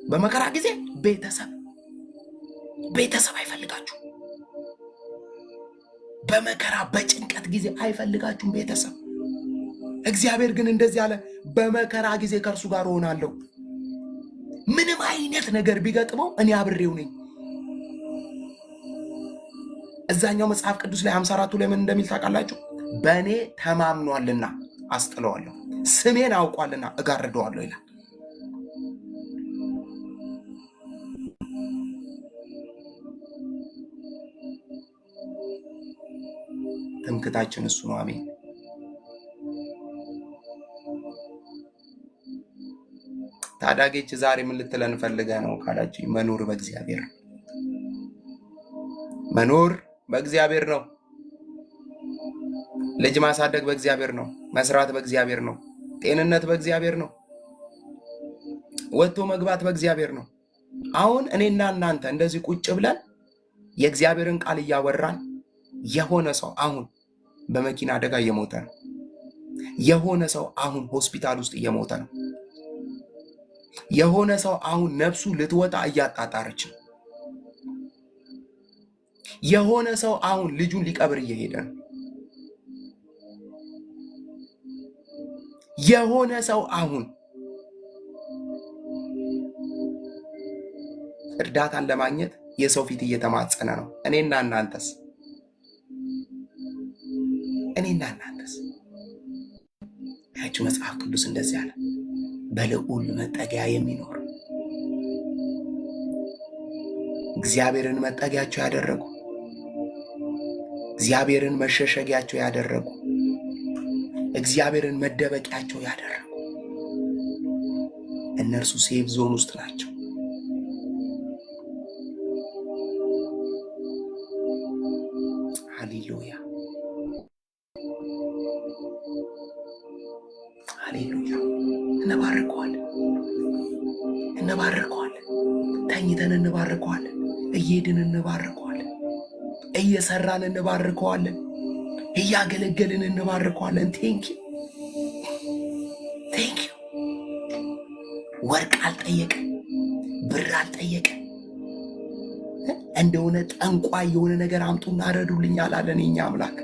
በመከራ ጊዜ ቤተሰብ አይፈልጋችሁ። በመከራ በጭንቀት ጊዜ አይፈልጋችሁም ቤተሰብ። እግዚአብሔር ግን እንደዚህ አለ፣ በመከራ ጊዜ ከእርሱ ጋር እሆናለሁ። ምንም አይነት ነገር ቢገጥመው እኔ አብሬው ነኝ። እዛኛው መጽሐፍ ቅዱስ ላይ 54ቱ ላይ ምን እንደሚል ታውቃላችሁ? በእኔ ተማምኗልና አስጥለዋለሁ፣ ስሜን አውቋልና እጋርደዋለሁ ይላል። ትምክታችን እሱ ነው። አሜን። ታዳጊች ዛሬ ምን ልትለን ፈልገህ ነው ካላችሁ፣ መኖር በእግዚአብሔር ነው። መኖር በእግዚአብሔር ነው። ልጅ ማሳደግ በእግዚአብሔር ነው። መስራት በእግዚአብሔር ነው። ጤንነት በእግዚአብሔር ነው። ወጥቶ መግባት በእግዚአብሔር ነው። አሁን እኔና እናንተ እንደዚህ ቁጭ ብለን የእግዚአብሔርን ቃል እያወራን የሆነ ሰው አሁን በመኪና አደጋ እየሞተ ነው። የሆነ ሰው አሁን ሆስፒታል ውስጥ እየሞተ ነው። የሆነ ሰው አሁን ነፍሱ ልትወጣ እያጣጣረች ነው። የሆነ ሰው አሁን ልጁን ሊቀብር እየሄደ ነው። የሆነ ሰው አሁን እርዳታን ለማግኘት የሰው ፊት እየተማጸነ ነው። እኔና እናንተስ? ያቺ መጽሐፍ ቅዱስ እንደዚህ አለ፣ በልዑል መጠጊያ የሚኖር እግዚአብሔርን መጠጊያቸው ያደረጉ፣ እግዚአብሔርን መሸሸጊያቸው ያደረጉ፣ እግዚአብሔርን መደበቂያቸው ያደረጉ እነርሱ ሴፍ ዞን ውስጥ ናቸው። ሃሌሉያ ሃሌሉያ። እንባርከዋለን፣ ተኝተን እንባርከዋለን፣ እየሄድን እንባርከዋለን፣ እየሰራን እንባርከዋለን፣ እያገለገልን እንባርከዋለን። ቴንኪው። ወርቅ አልጠየቀ፣ ብር አልጠየቀ። እንደሆነ ጠንቋይ የሆነ ነገር አምጡና ረዱልኝ አላለን። የኛ አምላክ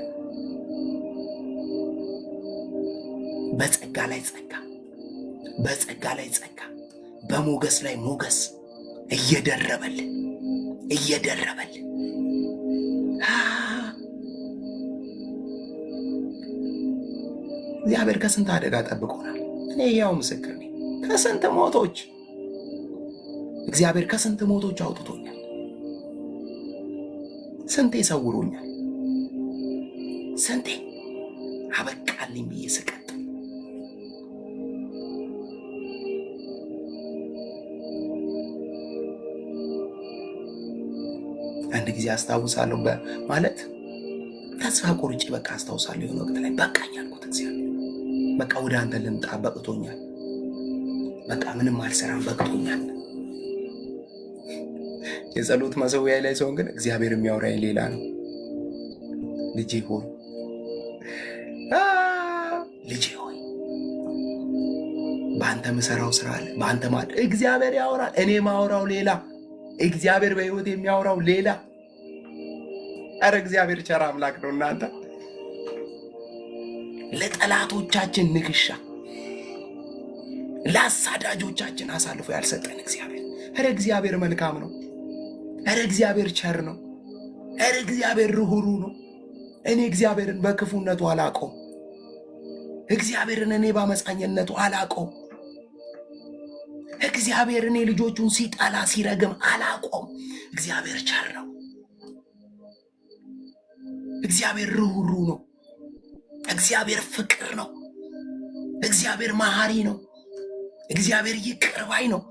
በጸጋ ላይ ጸጋ፣ በጸጋ ላይ ጸጋ፣ በሞገስ ላይ ሞገስ እየደረበልን እግዚአብሔር ከስንት አደጋ ጠብቆናል። እኔ ያው ምስክር ነኝ። ከስንት ሞቶች እግዚአብሔር ከስንት ሞቶች አውጥቶኛል። ስንቴ ሰውሮኛል። ስንቴ አበቃልኝ ብዬ ስቀጥል አንድ ጊዜ አስታውሳለሁ። ማለት ተስፋ ቆርጬ በቃ አስታውሳለሁ። የሆነ ወቅት ላይ በቃኝ አልኩት። እግዚአብሔር በቃ ወደ አንተ ልምጣ፣ በቅቶኛል፣ በቃ ምንም አልሰራም፣ በቅቶኛል። የጸሎት መሰዊያ ላይ ሰውን ግን እግዚአብሔር የሚያወራኝ ሌላ ነው። ልጄ ሆይ በአንተ ምሰራው ስራ አለ፣ በአንተ እግዚአብሔር ያወራል። እኔ ማወራው ሌላ፣ እግዚአብሔር በህይወት የሚያወራው ሌላ። ኧረ እግዚአብሔር ቸር አምላክ ነው እናንተ። ለጠላቶቻችን ንክሻ፣ ለአሳዳጆቻችን አሳልፎ ያልሰጠን እግዚአብሔር። ኧረ እግዚአብሔር መልካም ነው። ኧረ እግዚአብሔር ቸር ነው። እግዚአብሔር ርኅሩ ነው። እኔ እግዚአብሔርን በክፉነቱ አላቀው። እግዚአብሔርን እኔ ባመፃኝነቱ አላቀው። እግዚአብሔር እኔ ልጆቹን ሲጠላ ሲረግም አላቆም። እግዚአብሔር ቸር ነው። እግዚአብሔር ርኅሩ ነው። እግዚአብሔር ፍቅር ነው። እግዚአብሔር መሐሪ ነው። እግዚአብሔር ይቅር ባይ ነው።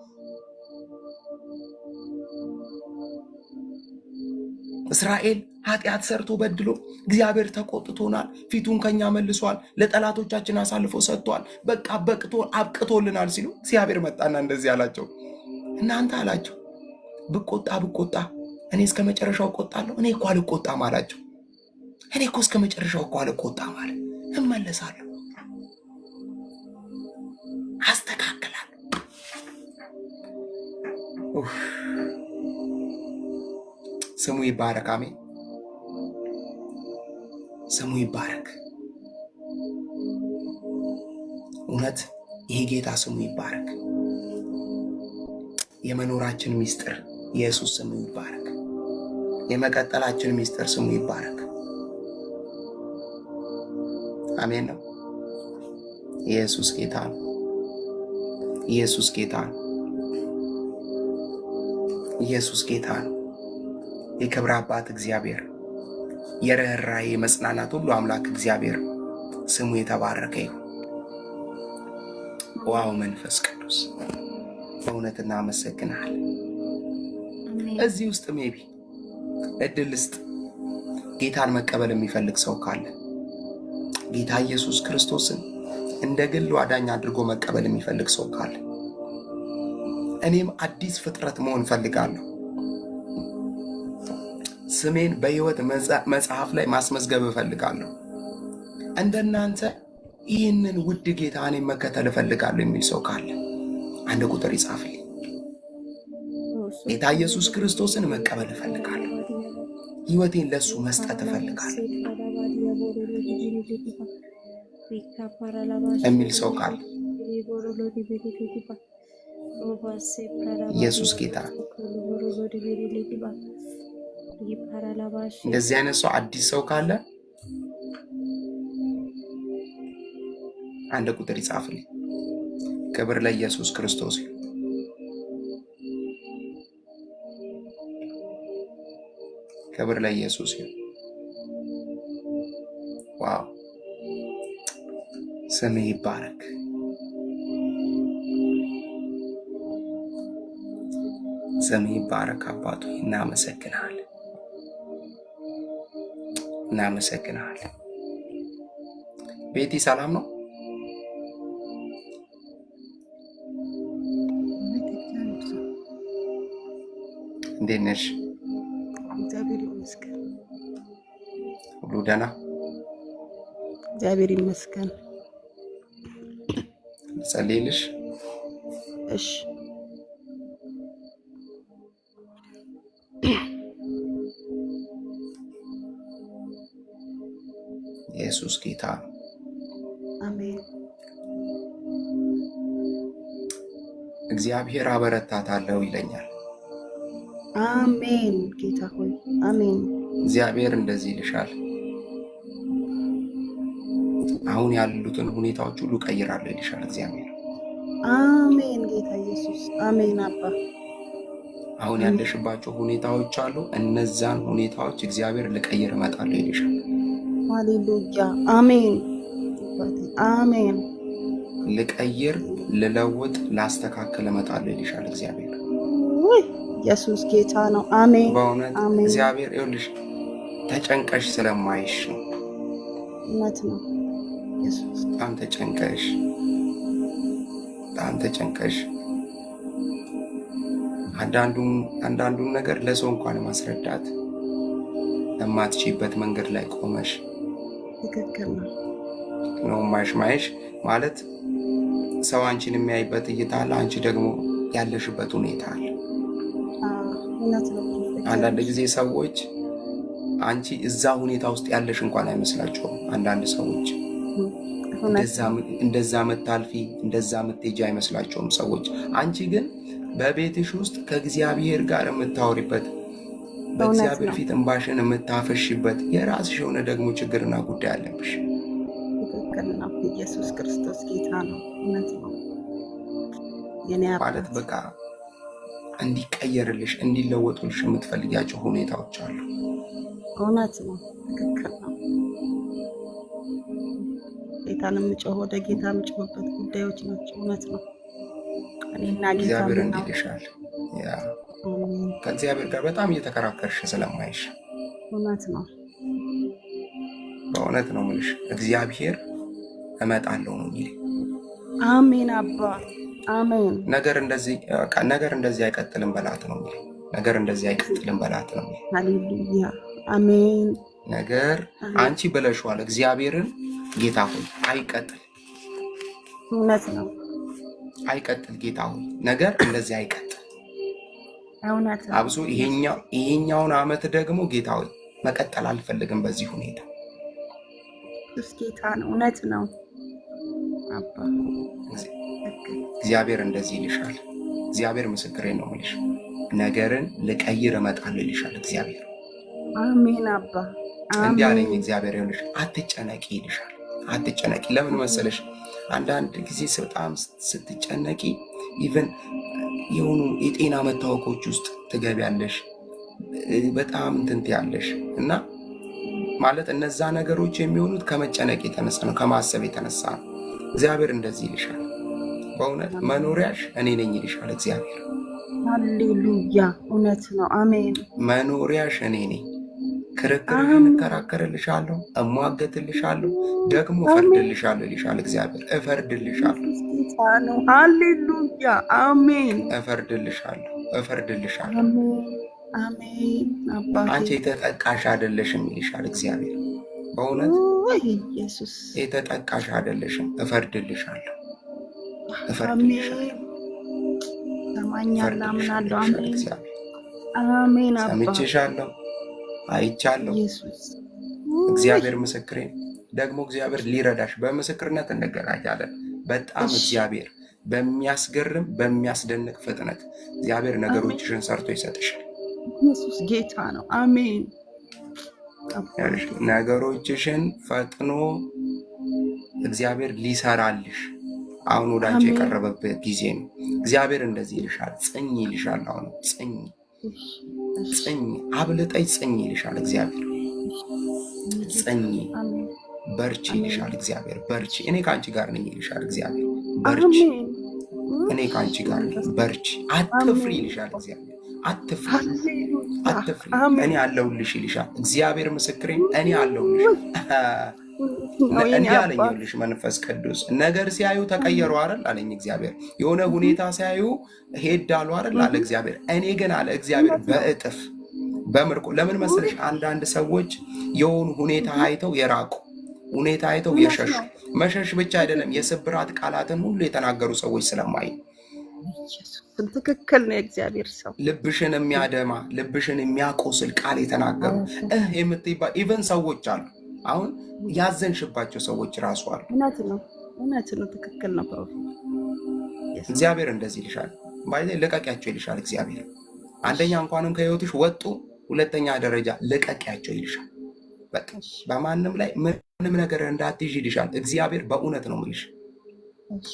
እስራኤል ኃጢአት ሰርቶ በድሎ እግዚአብሔር ተቆጥቶናል፣ ፊቱን ከኛ መልሷል፣ ለጠላቶቻችን አሳልፎ ሰጥቷል፣ በቃ አብቅቶልናል ሲሉ እግዚአብሔር መጣና እንደዚህ አላቸው። እናንተ አላቸው ብቆጣ እኔ እስከ መጨረሻው እቆጣለሁ? እኔ እኮ አልቆጣም አላቸው። እኔ እኮ እስከ መጨረሻው እኮ አልቆጣም አለ። እመለሳለሁ፣ አስተካክላለሁ። ስሙ ይባረክ። አሜን። ስሙ ይባረክ። እውነት ይሄ ጌታ ስሙ ይባረክ። የመኖራችን ምስጢር ኢየሱስ ስሙ ይባረክ። የመቀጠላችን ምስጢር ስሙ ይባረክ። አሜን ነው። ኢየሱስ ጌታ ነው። ኢየሱስ ጌታ ነው። ኢየሱስ ጌታ ነው። የክብር አባት እግዚአብሔር፣ የርኅራኄ መጽናናት ሁሉ አምላክ እግዚአብሔር ስሙ የተባረከ ይሁን። ዋው መንፈስ ቅዱስ በእውነት እናመሰግናለን። እዚህ ውስጥ ሜቢ እድል ልስጥ። ጌታን መቀበል የሚፈልግ ሰው ካለ ጌታ ኢየሱስ ክርስቶስን እንደ ግል አዳኝ አድርጎ መቀበል የሚፈልግ ሰው ካለ እኔም አዲስ ፍጥረት መሆን ፈልጋለሁ፣ ስሜን በሕይወት መጽሐፍ ላይ ማስመዝገብ እፈልጋለሁ፣ እንደናንተ ይህንን ውድ ጌታ እኔም መከተል እፈልጋለሁ የሚል ሰው ካለ አንድ ቁጥር ይጻፍልኝ። ጌታ ኢየሱስ ክርስቶስን መቀበል እፈልጋለሁ፣ ሕይወቴን ለሱ መስጠት እፈልጋለሁ የሚል ሰው ካለ ኢየሱስ ጌታ። እንደዚህ አይነት ሰው አዲስ ሰው ካለ አንድ ቁጥር ይጻፍልኝ። ክብር ለኢየሱስ ክርስቶስ ይሁን። ክብር ለኢየሱስ ይሁን። ዋው ስምህ ይባረክ። ስምህ ይባረክ አባቱ። እናመሰግናለን፣ እናመሰግናለን። ቤቲ ሰላም ነው? እንዴት ነሽ? እግዚአብሔር ይመስገን። ሁሉ ደህና? እግዚአብሔር ይመስገን። ጸልይልሽ? እሺ። ኢየሱስ ጌታ። አሜን። እግዚአብሔር አበረታታለሁ ይለኛል። አሜን ጌታ ሆይ አሜን። እግዚአብሔር እንደዚህ ይልሻል፣ አሁን ያሉትን ሁኔታዎች ሁሉ ቀይራለሁ ይልሻል እግዚአብሔር። አሜን ጌታ ኢየሱስ አሜን። አባ አሁን ያለሽባቸው ሁኔታዎች አሉ፣ እነዛን ሁኔታዎች እግዚአብሔር ልቀይር እመጣለሁ ይልሻል። ሃሌሉያ አሜን አሜን። ልቀይር፣ ልለውጥ፣ ላስተካክል እመጣለሁ ይልሻል እግዚአብሔር። ኢየሱስ ጌታ ነው። አሜን በእውነት እግዚአብሔር ይኸውልሽ ተጨንቀሽ ስለማይሽ ነው። እውነት ነው ኢየሱስ። በጣም ተጨንቀሽ አንዳንዱን ነገር ለሰው እንኳን ማስረዳት የማትችይበት መንገድ ላይ ቆመሽ ትክክል ነው ማይሽ ማለት ሰው አንቺን የሚያይበት እይታ አለ፣ አንቺ ደግሞ ያለሽበት ሁኔታ አለ። አንዳንድ ጊዜ ሰዎች አንቺ እዛ ሁኔታ ውስጥ ያለሽ እንኳን አይመስላቸውም። አንዳንድ ሰዎች እንደዛ ምታልፊ እንደዛ ምትሄጂ አይመስላቸውም ሰዎች። አንቺ ግን በቤትሽ ውስጥ ከእግዚአብሔር ጋር የምታወሪበት በእግዚአብሔር ፊት እንባሽን የምታፈሽበት የራስሽ የሆነ ደግሞ ችግርና ጉዳይ አለብሽ። ትክክል ነው። ኢየሱስ ክርስቶስ ጌታ ነው። እውነት ነው። የኔ ማለት በቃ እንዲቀየርልሽ እንዲለወጡልሽ የምትፈልጊያቸው ሁኔታዎች አሉ። እውነት ነው። ትክክል ነው። ጌታን የምጮህ ወደ ጌታ የምጮህበት ጉዳዮች ናቸው። እውነት ነው። እኔና ጌታ እግዚአብሔር እንዲልሻል ከእግዚአብሔር ጋር በጣም እየተከራከርሽ ስለማይሽ እውነት ነው። በእውነት ነው የምልሽ። እግዚአብሔር እመጣለሁ ነው የሚል። አሜን አባ አሜን። ነገር እንደዚህ አይቀጥልም በላት ነው የሚል። ነገር እንደዚህ አይቀጥልም በላት ነው የሚል። ሃሌሉያ አሜን። ነገር አንቺ ብለሽዋል እግዚአብሔርን፣ ጌታ ሆይ አይቀጥል። እውነት ነው። አይቀጥል ጌታ ሆይ ነገር እንደዚህ አይቀጥል። እውነት ነው። አብሶ ይሄኛውን ዓመት ደግሞ ጌታ ሆይ መቀጠል አልፈልግም በዚህ ሁኔታ። እሱ ጌታ ነው። እውነት ነው አባ። እግዚአብሔር እንደዚህ ይልሻል። እግዚአብሔር ምስክሬ ነው የምልሽ። ነገርን ልቀይር እመጣለሁ ይልሻል እግዚአብሔር። አሜን አባ እንዲህ አለኝ እግዚአብሔር። ይኸውልሽ አትጨነቂ ይልሻል። አትጨነቂ። ለምን መሰለሽ? አንዳንድ ጊዜ በጣም ስትጨነቂ ኢቨን የሆኑ የጤና መታወኮች ውስጥ ትገቢያለሽ። በጣም እንትን ትያለሽ እና ማለት እነዛ ነገሮች የሚሆኑት ከመጨነቅ የተነሳ ነው፣ ከማሰብ የተነሳ ነው። እግዚአብሔር እንደዚህ ይልሻል። በእውነት መኖሪያሽ እኔ ነኝ ይልሻል እግዚአብሔር። ሃሌሉያ እውነት ነው። አሜን። መኖሪያሽ እኔ ነኝ። ክርክርሽን እከራከርልሻለሁ፣ እሟገትልሻለሁ፣ ደግሞ እፈርድልሻለሁ ይልሻል እግዚአብሔር። እፈርድልሻለሁ። ሃሌሉያ አሜን። እፈርድልሻለሁ። አሜን አባቴ። አንቺ የተጠቃሽ አይደለሽም ይልሻል እግዚአብሔር። በእውነት ኢየሱስ የተጠቃሽ አይደለሽም። እፈርድልሻለሁ። ሰማኛለሁ፣ አምናለሁ። አሜን አባ። ሰምቼሻለሁ፣ አይቻለሁ። እግዚአብሔር ምስክሬ ደግሞ እግዚአብሔር ሊረዳሽ በምስክርነት እንገናኛለን። በጣም እግዚአብሔር በሚያስገርም በሚያስደንቅ ፍጥነት እግዚአብሔር ነገሮችሽን ሰርቶ ይሰጥሻል። ኢየሱስ ጌታ ነው። አሜን። ነገሮችሽን ፈጥኖ እግዚአብሔር ሊሰራልሽ አሁን ወደ አንቺ የቀረበበት ጊዜ ነው። እግዚአብሔር እንደዚህ ይልሻል፣ ጽኝ ይልሻል። አሁን ጽኝ አብልጠይ ጽኝ ይልሻል እግዚአብሔር። ጽኝ በርቺ ይልሻል እግዚአብሔር። በርቺ እኔ ከአንቺ ጋር ነኝ ይልሻል እግዚአብሔር። በርቺ እኔ ከአንቺ ጋር ነኝ፣ በርቺ አትፍሪ ይልሻል እግዚአብሔር። አትፍሪ እኔ አለሁልሽ ይልሻል እግዚአብሔር። ምስክሬን እኔ አለሁልሽ። እንዲህ አለኝ ይልሽ መንፈስ ቅዱስ። ነገር ሲያዩ ተቀየሩ አይደል አለኝ እግዚአብሔር። የሆነ ሁኔታ ሲያዩ ሄድ አሉ አይደል አለ እግዚአብሔር። እኔ ግን አለ እግዚአብሔር በእጥፍ በምርኮ። ለምን መሰለሽ? አንዳንድ ሰዎች የሆኑ ሁኔታ አይተው የራቁ፣ ሁኔታ አይተው የሸሹ፣ መሸሽ ብቻ አይደለም የስብራት ቃላትን ሁሉ የተናገሩ ሰዎች ስለማይ ትክክል ነው። የእግዚአብሔር ሰው ልብሽን የሚያደማ ልብሽን የሚያቆስል ቃል የተናገሩ የምትይባ ኢቨን ሰዎች አሉ። አሁን ያዘንሽባቸው ሰዎች ራሱ አሉ። እውነት ነው፣ እውነት ነው። ትክክል ነው ፕሮፌት። እግዚአብሔር እንደዚህ ይልሻል፣ ባይዘይ ልቀቂያቸው ይልሻል እግዚአብሔር። አንደኛ እንኳንም ከህይወትሽ ወጡ፣ ሁለተኛ ደረጃ ልቀቂያቸው ይልሻል። በቃ በማንም ላይ ምንም ነገር እንዳትይዥ ይልሻል እግዚአብሔር። በእውነት ነው የምልሽ።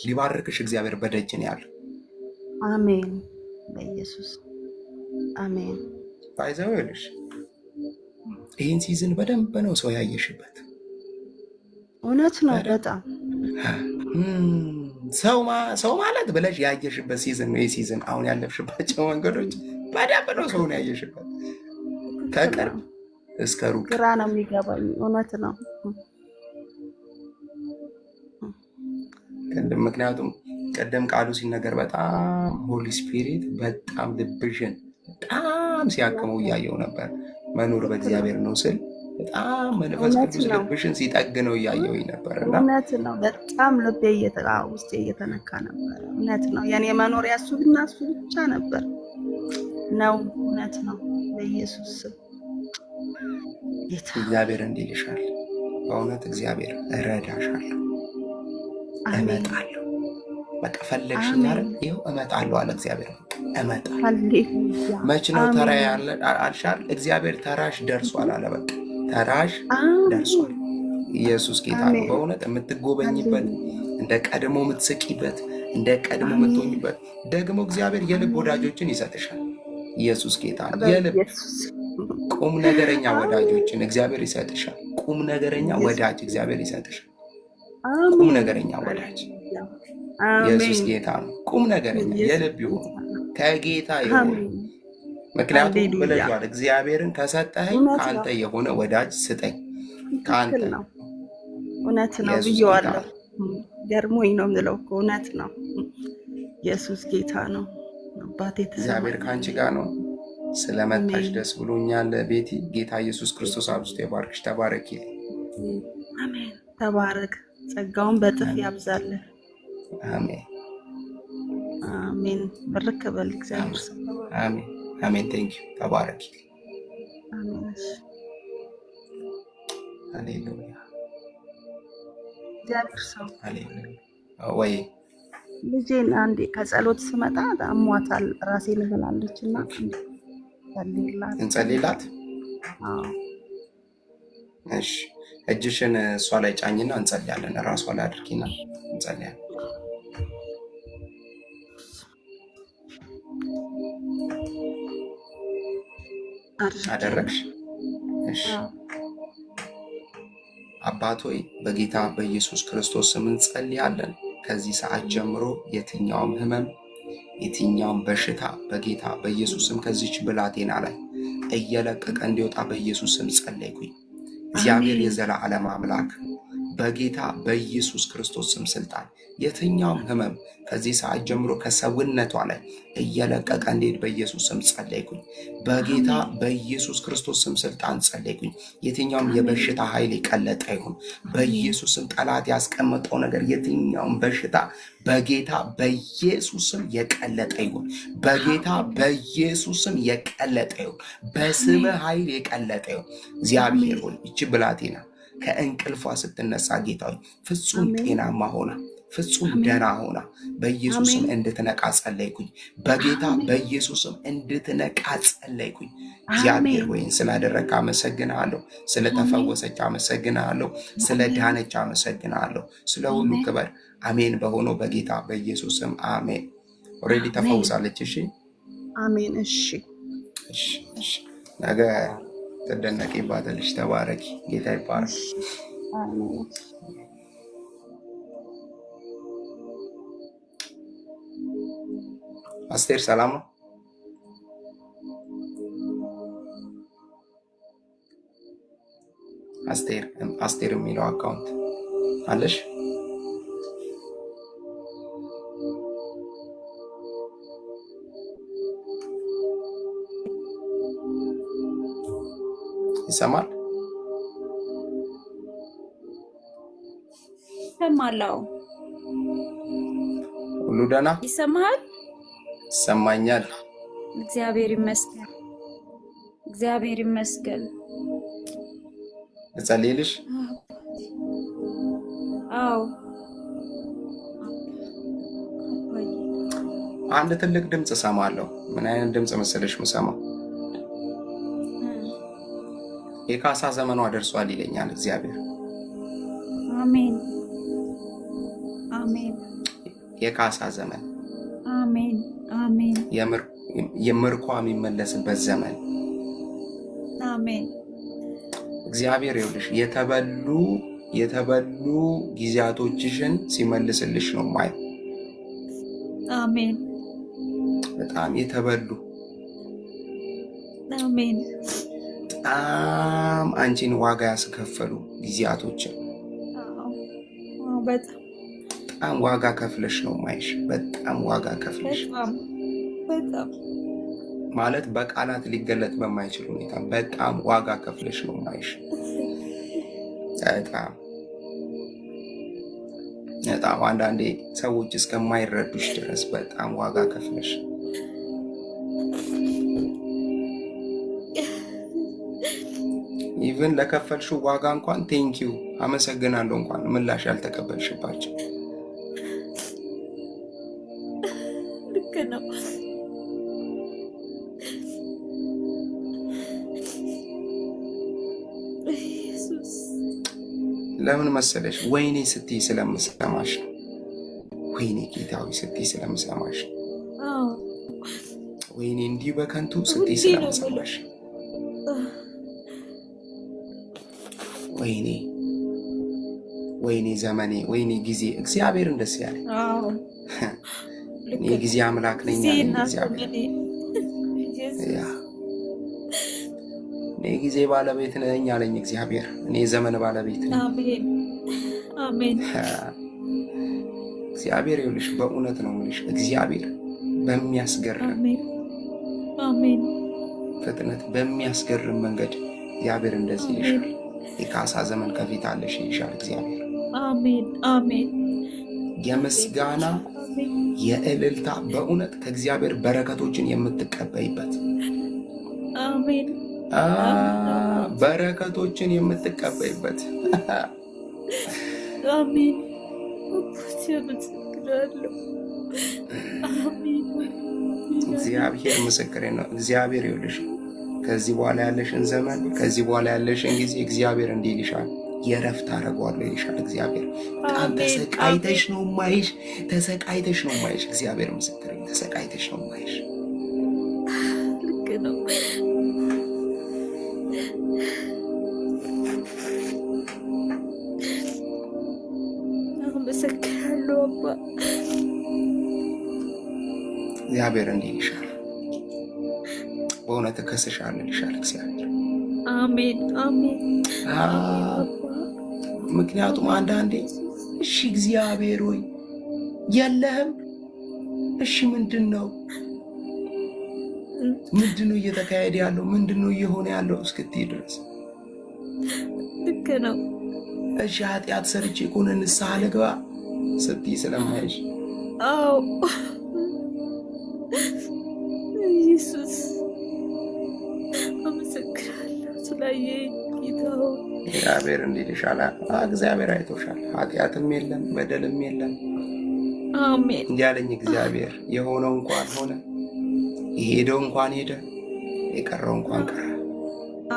ሊባርክሽ እግዚአብሔር በደጅ ነው ያለው። አሜን በኢየሱስ አሜን። ባይዘው ይልሽ ይህን ሲዝን በደንብ ነው ሰው ያየሽበት። እውነት ነው በጣም ሰው ማለት ብለሽ ያየሽበት ሲዝን ነው። ይህ ሲዝን አሁን ያለፍሽባቸው መንገዶች በደንብ ነው ሰውን ያየሽበት፣ ከቅርብ እስከ ሩቅ። ግራ ነው የሚገባኝ። እውነት ነው። ምክንያቱም ቀደም ቃሉ ሲነገር በጣም ሆሊ ስፒሪት በጣም ልብሽን በጣም ሲያክመው እያየው ነበር። መኖር በእግዚአብሔር ነው ስል በጣም መንፈስ ቅዱስ ልብሽን ሲጠግነው እያየው ነበር። እውነት ነው። በጣም ልቤ ውስጤ እየተነካ ነበር። እውነት ነው። የኔ መኖሪያ እሱና እሱ ብቻ ነበር ነው። እውነት ነው። በኢየሱስ ስም እግዚአብሔር እንዲህ ይልሻል። በእውነት እግዚአብሔር እረዳሻለሁ። እመጣለሁ። በቃ ፈለግሽኝ አይደል? ይኸው እመጣለሁ አለ እግዚአብሔር። እመጣለሁ። ሃሌሉያ። መች ነው ተራ ያለ አልሻል? እግዚአብሔር ተራሽ ደርሷል አለ። በቃ ተራሽ ደርሷል። ኢየሱስ ጌታ ነው። በእውነት የምትጎበኝበት፣ እንደ ቀድሞ የምትስቂበት፣ እንደ ቀድሞ የምትሆኝበት ደግሞ እግዚአብሔር የልብ ወዳጆችን ይሰጥሻል። ኢየሱስ ጌታ ነው። የልብ ቁም ነገረኛ ወዳጆችን እግዚአብሔር ይሰጥሻል። ቁም ነገረኛ ወዳጅ እግዚአብሔር ይሰጥሻል። ቁም ነገረኛ ወዳጅ ኢየሱስ ጌታ ነው። ቁም ነገረኛ የልብ ይሁን ከጌታ ይሁን። ምክንያቱም ብለዋል፣ እግዚአብሔርን ከሰጠኸኝ ከአንተ የሆነ ወዳጅ ስጠኝ። ከአንተ እውነት ነው ብዬዋለሁ። ገርሞኝ ነው የምለው እኮ እውነት ነው። ኢየሱስ ጌታ ነው። አባቴ እግዚአብሔር ከአንቺ ጋር ነው። ስለመጣሽ ደስ ብሎኛል ቤቲ። ጌታ ኢየሱስ ክርስቶስ አብዝቶ ይባርክሽ። ተባረኪ። አሜን። ተባረክ። ጸጋውን በጥፍ ያብዛልህ። አሜን አሜን። በረከ በል እግዚአብሔር። አሜን አሜን። ቴንክ ዩ። ተባረኪ። አሜን። ሃሌሉያ። እግዚአብሔር ሰው ሃሌሉያ። ወይ ልጄን አንዴ ከጸሎት ስመጣ አሟታል፣ ራሴን ብላለች እና እንጸልይላት። እሺ እጅሽን እሷ ላይ ጫኝና እንጸልያለን። ራሷ ላይ አድርጊና እንጸልያለን። አደረግሽ? እሺ አባት ሆይ በጌታ በኢየሱስ ክርስቶስ ስም እንጸልያለን። ከዚህ ሰዓት ጀምሮ የትኛውም ህመም የትኛውም በሽታ በጌታ በኢየሱስ ስም ከዚች ብላቴና ላይ እየለቀቀ እንዲወጣ በኢየሱስ ስም ጸለይኩኝ። እግዚአብሔር የዘላለም አምላክ በጌታ በኢየሱስ ክርስቶስ ስም ስልጣን የትኛውም ህመም ከዚህ ሰዓት ጀምሮ ከሰውነቷ ላይ እየለቀቀ እንዲሄድ በኢየሱስ ስም ጸለይኩኝ። በጌታ በኢየሱስ ክርስቶስ ስም ስልጣን ጸለይኩኝ። የትኛውም የበሽታ ኃይል የቀለጠ ይሁን በኢየሱስ ስም። ጠላት ያስቀመጠው ነገር የትኛውም በሽታ በጌታ በኢየሱስ ስም የቀለጠ ይሁን። በጌታ በኢየሱስ ስም የቀለጠ ይሁን። በስም ኃይል የቀለጠ ይሁን። እግዚአብሔር ሆይ ይህች ብላቴና ከእንቅልፏ ስትነሳ ጌታዊ ፍጹም ጤናማ ሆና ፍጹም ደህና ሆና በኢየሱስም እንድትነቃ ጸለይኩኝ። በጌታ በኢየሱስም እንድትነቃ ጸለይኩኝ። እግዚአብሔር ሆይን ስላደረግህ አመሰግንሃለሁ። ስለተፈወሰች አመሰግንሃለሁ። ስለ ዳነች አመሰግንሃለሁ። ስለ ሁሉ ክበር አሜን በሆነው በጌታ በኢየሱስም አሜን። ኦልሬዲ ተፈውሳለች። እሺ አሜን። እሺ እሺ ነገ ትደነቂባታለሽ። ተባረኪ። ጌታ ይባረክ። አስቴር ሰላም ነው? አስቴር የሚለው አካውንት አለሽ? ይሰማል? ይሰማል። ሁሉ ደህና ይሰማል? ይሰማኛል። እግዚአብሔር ይመስገን። እግዚአብሔር ይመስገን። ልጸልይልሽ? አዎ። አንድ ትልቅ ድምፅ እሰማለሁ። ምን አይነት ድምፅ መሰለሽ የምሰማው? የካሳ ዘመኗ ደርሷል ይለኛል እግዚአብሔር። አሜን አሜን። የካሳ ዘመን አሜን አሜን። የምርኳ የሚመለስበት ዘመን አሜን። እግዚአብሔር ይኸውልሽ የተበሉ ጊዜያቶችሽን ሲመልስልሽ ነው ማይ። አሜን። በጣም የተበሉ አሜን። በጣም አንቺን ዋጋ ያስከፈሉ ጊዜያቶችን በጣም ዋጋ ከፍለሽ ነው ማይሽ። በጣም ዋጋ ከፍለሽ በጣም ማለት በቃላት ሊገለጥ በማይችል ሁኔታ በጣም ዋጋ ከፍለሽ ነው ማይሽ። በጣም አንዳንዴ ሰዎች እስከማይረዱሽ ድረስ በጣም ዋጋ ከፍለሽ ኢቭን ለከፈልሽው ዋጋ እንኳን ቴንኪው አመሰግናለሁ እንኳን ምላሽ ያልተቀበልሽባቸው ልክ ነው። ኢየሱስ ለምን መሰለሽ? ወይኔ ስትይ ስለምሰማሽ ነው። ወይኔ ጌታዊ ስትይ ስለምሰማሽ ነው። ወይኔ እንዲህ በከንቱ ስትይ ስለምሰማሽ ነው። ወይኔ ወይኔ ዘመኔ፣ ወይኔ ጊዜ። እግዚአብሔር እንደስ ያለ እኔ ጊዜ አምላክ ነኝ ያለኝ እግዚአብሔር። እኔ ጊዜ ባለቤት ነኝ ያለኝ እግዚአብሔር። እኔ ዘመን ባለቤት ነኝ። አሜን አሜን። እግዚአብሔር ይኸውልሽ፣ በእውነት ነው የምልሽ፣ እግዚአብሔር በሚያስገርም አሜን ፍጥነት፣ በሚያስገርም መንገድ እግዚአብሔር እንደዚህ ይልሻል። የካሳ ዘመን ከፊት አለሽ ይልሻል እግዚአብሔር። አሜን አሜን። የምስጋና የእልልታ፣ በእውነት ከእግዚአብሔር በረከቶችን የምትቀበይበት፣ አሜን በረከቶችን የምትቀበይበት። አሜን። እግዚአብሔር ምስክሬ ነው። እግዚአብሔር ይኸውልሽ፣ ከዚህ በኋላ ያለሽን ዘመን፣ ከዚህ በኋላ ያለሽን ጊዜ እግዚአብሔር እንዲህ ይልሻል፣ የእረፍት አደርገዋለሁ ይልሻል እግዚአብሔር። በጣም ተሰቃይተሽ ነው ማይሽ፣ ተሰቃይተሽ ነው ማይሽ። እግዚአብሔር ምስክሬ፣ ተሰቃይተሽ ነው ማይሽ። ልክ ነው። አመሰግናለሁ አባ። እግዚአብሔር እንዲህ ይልሻል፣ በእውነት እከስሻለሁ ይልሻል እግዚአብሔር። አሜን አሜን። ምክንያቱም አንዳንዴ እሺ እግዚአብሔር ሆይ የለህም፣ እሺ ምንድን ነው እየተካሄደ ያለው? ምንድን ነው እየሆነ ያለው እስክትይ ድረስ። ልክ ነው። እሺ ኃጢአት ሰርቼ ከሆነ ንስሐ ልግባ ስትይ ስለማይሽ፣ አዎ ኢየሱስ አመሰግናለሁ ስላየኝ ጌታ ሆይ። እግዚአብሔር እንዲህ ይልሻል፣ እግዚአብሔር አይቶሻል። ኃጢአትም የለም በደልም የለም። አሜን። እንዲህ አለኝ እግዚአብሔር፣ የሆነው እንኳን ሆነ፣ የሄደው እንኳን ሄደ፣ የቀረው እንኳን ቀረ።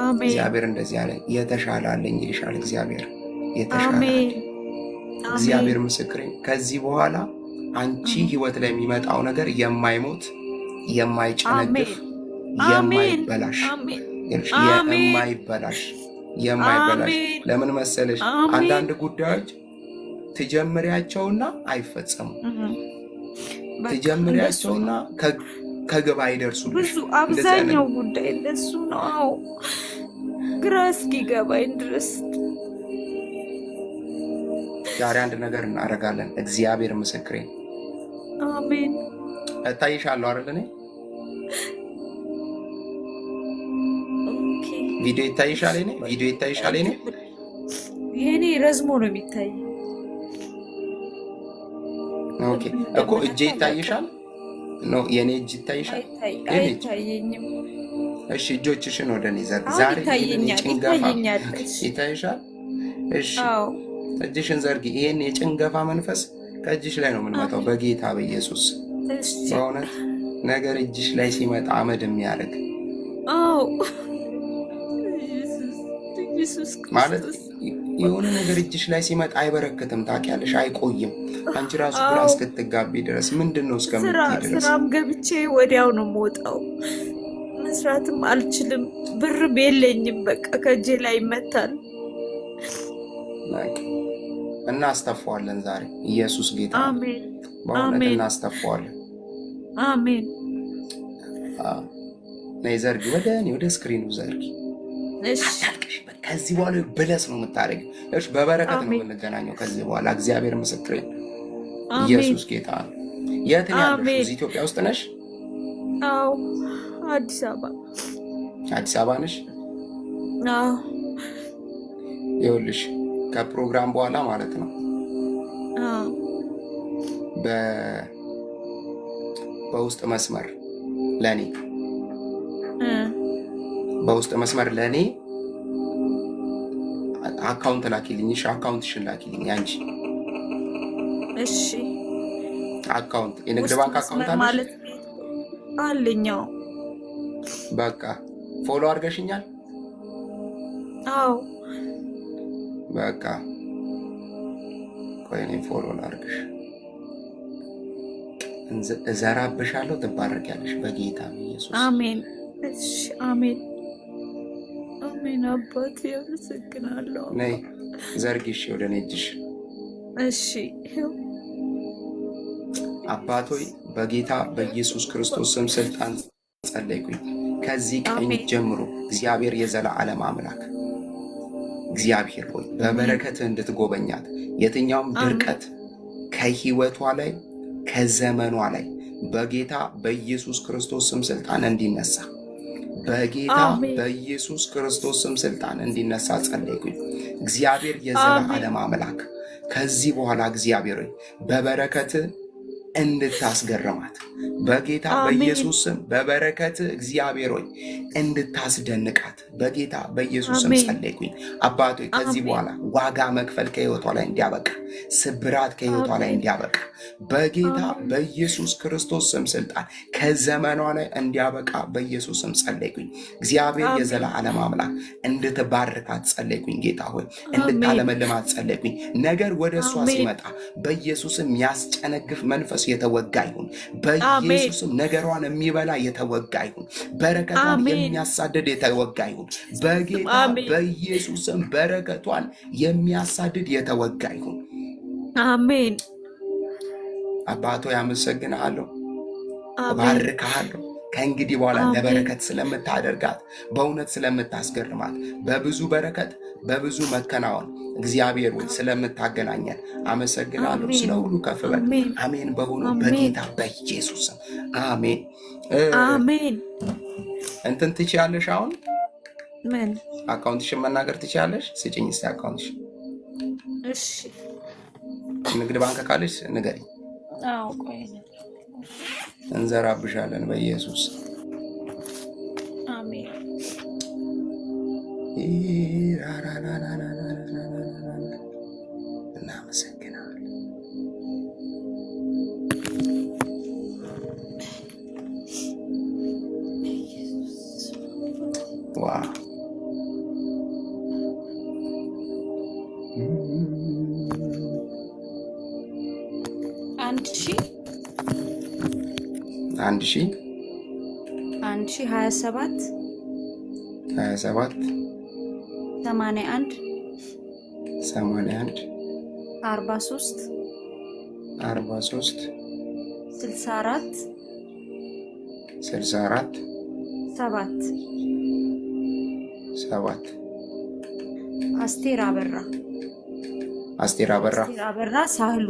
አሜን። እግዚአብሔር እንደዚህ አለ፣ የተሻለ አለኝ ይልሻል እግዚአብሔር። የተሻለ እግዚአብሔር ምስክሬ፣ ከዚህ በኋላ አንቺ ህይወት ላይ የሚመጣው ነገር የማይሞት የማይጨነግፍ የማይበላሽ የማይበላሽ። ለምን መሰለሽ? አንዳንድ ጉዳዮች ትጀምሪያቸውና አይፈጸሙም። ትጀምሪያቸውና ከግብ አይደርሱልሽ። ብዙ አብዛኛው ጉዳይ ለሱ ነው፣ ግራ እስኪገባኝ ድረስ። ዛሬ አንድ ነገር እናደርጋለን። እግዚአብሔር ምስክሬ። አሜን። እታይሻለሁ አይደል? እኔ ቪዲዮ ይታይሻል? እኔ ቪዲዮ ይታይሻል? እኔ የኔ ረዝሞ ነው የሚታይ። ኦኬ እኮ እጄ ይታይሻል? ነው የኔ እጅ ይታይሻል? አይታየኝም። እሺ እጆችሽን ወደ እኔ ዘርግ። ዛሬ ጭንገፋ ይታይሻል? እሺ እጅሽን ዘርጊ። ይሄን የጭንገፋ መንፈስ ከእጅሽ ላይ ነው የምንመጣው በጌታ በኢየሱስ። በእውነት ነገር እጅሽ ላይ ሲመጣ አመድ የሚያደርግ ማለት የሆነ ነገር እጅሽ ላይ ሲመጣ አይበረክትም፣ ታውቂያለሽ፣ አይቆይም። አንቺ ራሱ ግራ እስክትጋቢ ድረስ ምንድን ነው እስከምትይ ድረስ። ስራም ገብቼ ወዲያው ነው የምወጣው፣ መስራትም አልችልም፣ ብርም የለኝም። በቃ ከእጄ ላይ ይመታል። እናስተፋዋለን ዛሬ። ኢየሱስ ጌታ ነው። በእውነት እናስተፋዋለን። አሜን። ነይ ዘርጊ፣ ወደ እኔ ወደ ስክሪኑ ዘርጊ። አታልቅሽ። ከዚህ በኋላ በለስ ነው የምታደርጊው። እሺ በበረከት ነው የምንገናኘው ከዚህ በኋላ። እግዚአብሔር ምስክሬ። ኢየሱስ ጌታ ነው። የት ነው ያለሽ? እዚህ ኢትዮጵያ ውስጥ ነሽ? አዎ አዲስ አበባ። አዲስ አበባ ነሽ? አዎ። ይኸውልሽ ከፕሮግራም በኋላ ማለት ነው በውስጥ መስመር ለኔ አካውንት ላኪልኝ። እሺ አካውንትሽን ላኪልኝ አንቺ። እሺ አካውንት የንግድ ውስጥ ባንክ አካውንት መስመር አለሽ? ማለት አለኛው። በቃ ፎሎ አድርገሽኛል? አዎ በቃ ቆይ እኔ ፎሎ ላድርግሽ። እዘራብሻለሁ፣ ትባረኪያለሽ በጌታ ኢየሱስ። አሜን። እሺ አሜን አሜን። አባቴ አመሰግናለሁ። ነይ ዘርጊሽ ወደ እኔ እጅሽ። እሺ አባቶይ በጌታ በኢየሱስ ክርስቶስ ስም ስልጣን ጸለይኩኝ። ከዚህ ቀን ጀምሮ እግዚአብሔር የዘላለም አምላክ እግዚአብሔር ሆይ በበረከትህ እንድትጎበኛት የትኛውም ድርቀት ከህይወቷ ላይ ከዘመኗ ላይ በጌታ በኢየሱስ ክርስቶስ ስም ስልጣን እንዲነሳ በጌታ በኢየሱስ ክርስቶስ ስም ስልጣን እንዲነሳ ጸለይኩኝ። እግዚአብሔር የዘላለም አምላክ ከዚህ በኋላ እግዚአብሔር ሆይ በበረከትህ እንድታስገርማት በጌታ በኢየሱስ ስም በበረከት እግዚአብሔር ሆይ እንድታስደንቃት በጌታ በኢየሱስ ስም ጸለይኩኝ። አባቶ ከዚህ በኋላ ዋጋ መክፈል ከህይወቷ ላይ እንዲያበቃ፣ ስብራት ከህይወቷ ላይ እንዲያበቃ በጌታ በኢየሱስ ክርስቶስ ስም ስልጣን ከዘመኗ ላይ እንዲያበቃ በኢየሱስ ስም ጸለይኩኝ። እግዚአብሔር የዘላለም አምላክ እንድትባርካት ጸለይኩኝ። ጌታ ሆይ እንድታለመልማት ጸለይኩኝ። ነገር ወደ እሷ ሲመጣ በኢየሱስም ያስጨነግፍ መንፈስ የተወጋ ይሁን። በኢየሱስም ነገሯን የሚበላ የተወጋ ይሁን። በረከቷን የሚያሳድድ የተወጋ ይሁን። በጌታ በኢየሱስም በረከቷን የሚያሳድድ የተወጋ ይሁን። አሜን። አባቶ ያመሰግናለሁ፣ እባርካለሁ። ከእንግዲህ በኋላ ለበረከት ስለምታደርጋት በእውነት ስለምታስገርማት በብዙ በረከት በብዙ መከናወን እግዚአብሔር ወይ ስለምታገናኘን አመሰግናለሁ። ስለ ሁሉ ከፍ በል። አሜን። በሆኑ በጌታ በኢየሱስ አሜን አሜን። እንትን ትችያለሽ። አሁን ምን አካውንትሽን መናገር ትችያለሽ? ስጭኝ እስኪ አካውንትሽ። እሺ ንግድ ባንክ ካለሽ ንገሪኝ። አዎ ቆይ እንዘራብሻለን በኢየሱስ አሜን። እናመሰግናለን። ዋው 1027 81 43 64 7 አስቴር አበራ ሳህሉ።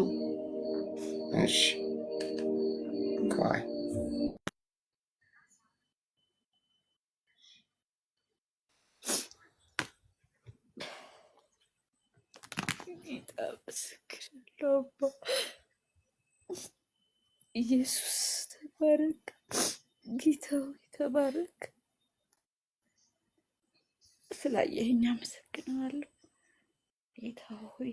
እሺ ቆይ ኢየሱስ ተባረክ። ጌታ ሆይ ተባረክ። ስላየኸኝ አመሰግናለሁ ጌታ ሆይ።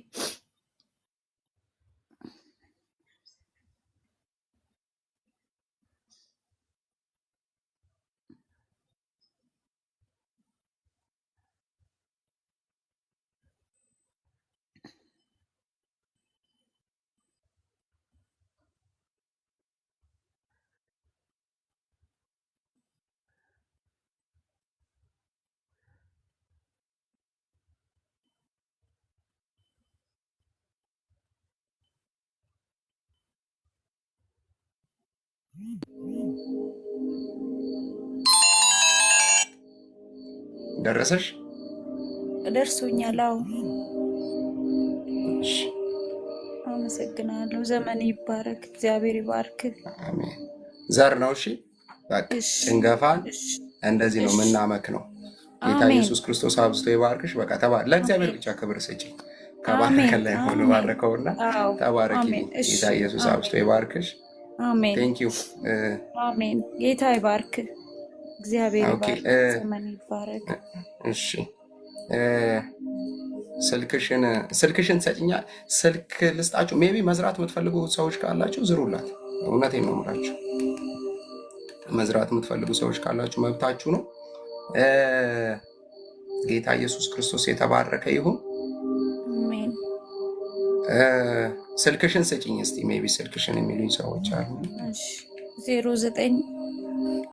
ደረሰሽ? ደርሶኛል። አዎ አመሰግናለሁ። ዘመን ይባረክ። እግዚአብሔር ይባርክ። አሜን። ዘር ነው። እሺ በቃ ጭንገፋን እንደዚህ ነው የምናመክ ነው። ጌታ ኢየሱስ ክርስቶስ አብዝቶ ይባርክሽ። በቃ ለእግዚአብሔር ብቻ ክብር ስጪ። ከባረከን ላይ ሆነ ባረከውና ተባረኪ። ጌታ ኢየሱስ አብዝቶ ይባርክሽ። አሜን። ቴንክ ዩ። አሜን። ጌታ ይባርክ። እግዚአብሔር ይባርክ። ዘመን ይባረክ። እሺ ስልክሽን ሰጭኛ ስልክ ልስጣችሁ። ሜቢ መዝራት የምትፈልጉ ሰዎች ካላችሁ ዝሩላት። እውነቴን ነው የምላችሁ። መዝራት የምትፈልጉ ሰዎች ካላችሁ መብታችሁ ነው። ጌታ ኢየሱስ ክርስቶስ የተባረከ ይሁን። አሜን። ስልክሽን ስጭኝ እስቲ። ሜቢ ስልክሽን የሚሉኝ ሰዎች አሉ። 09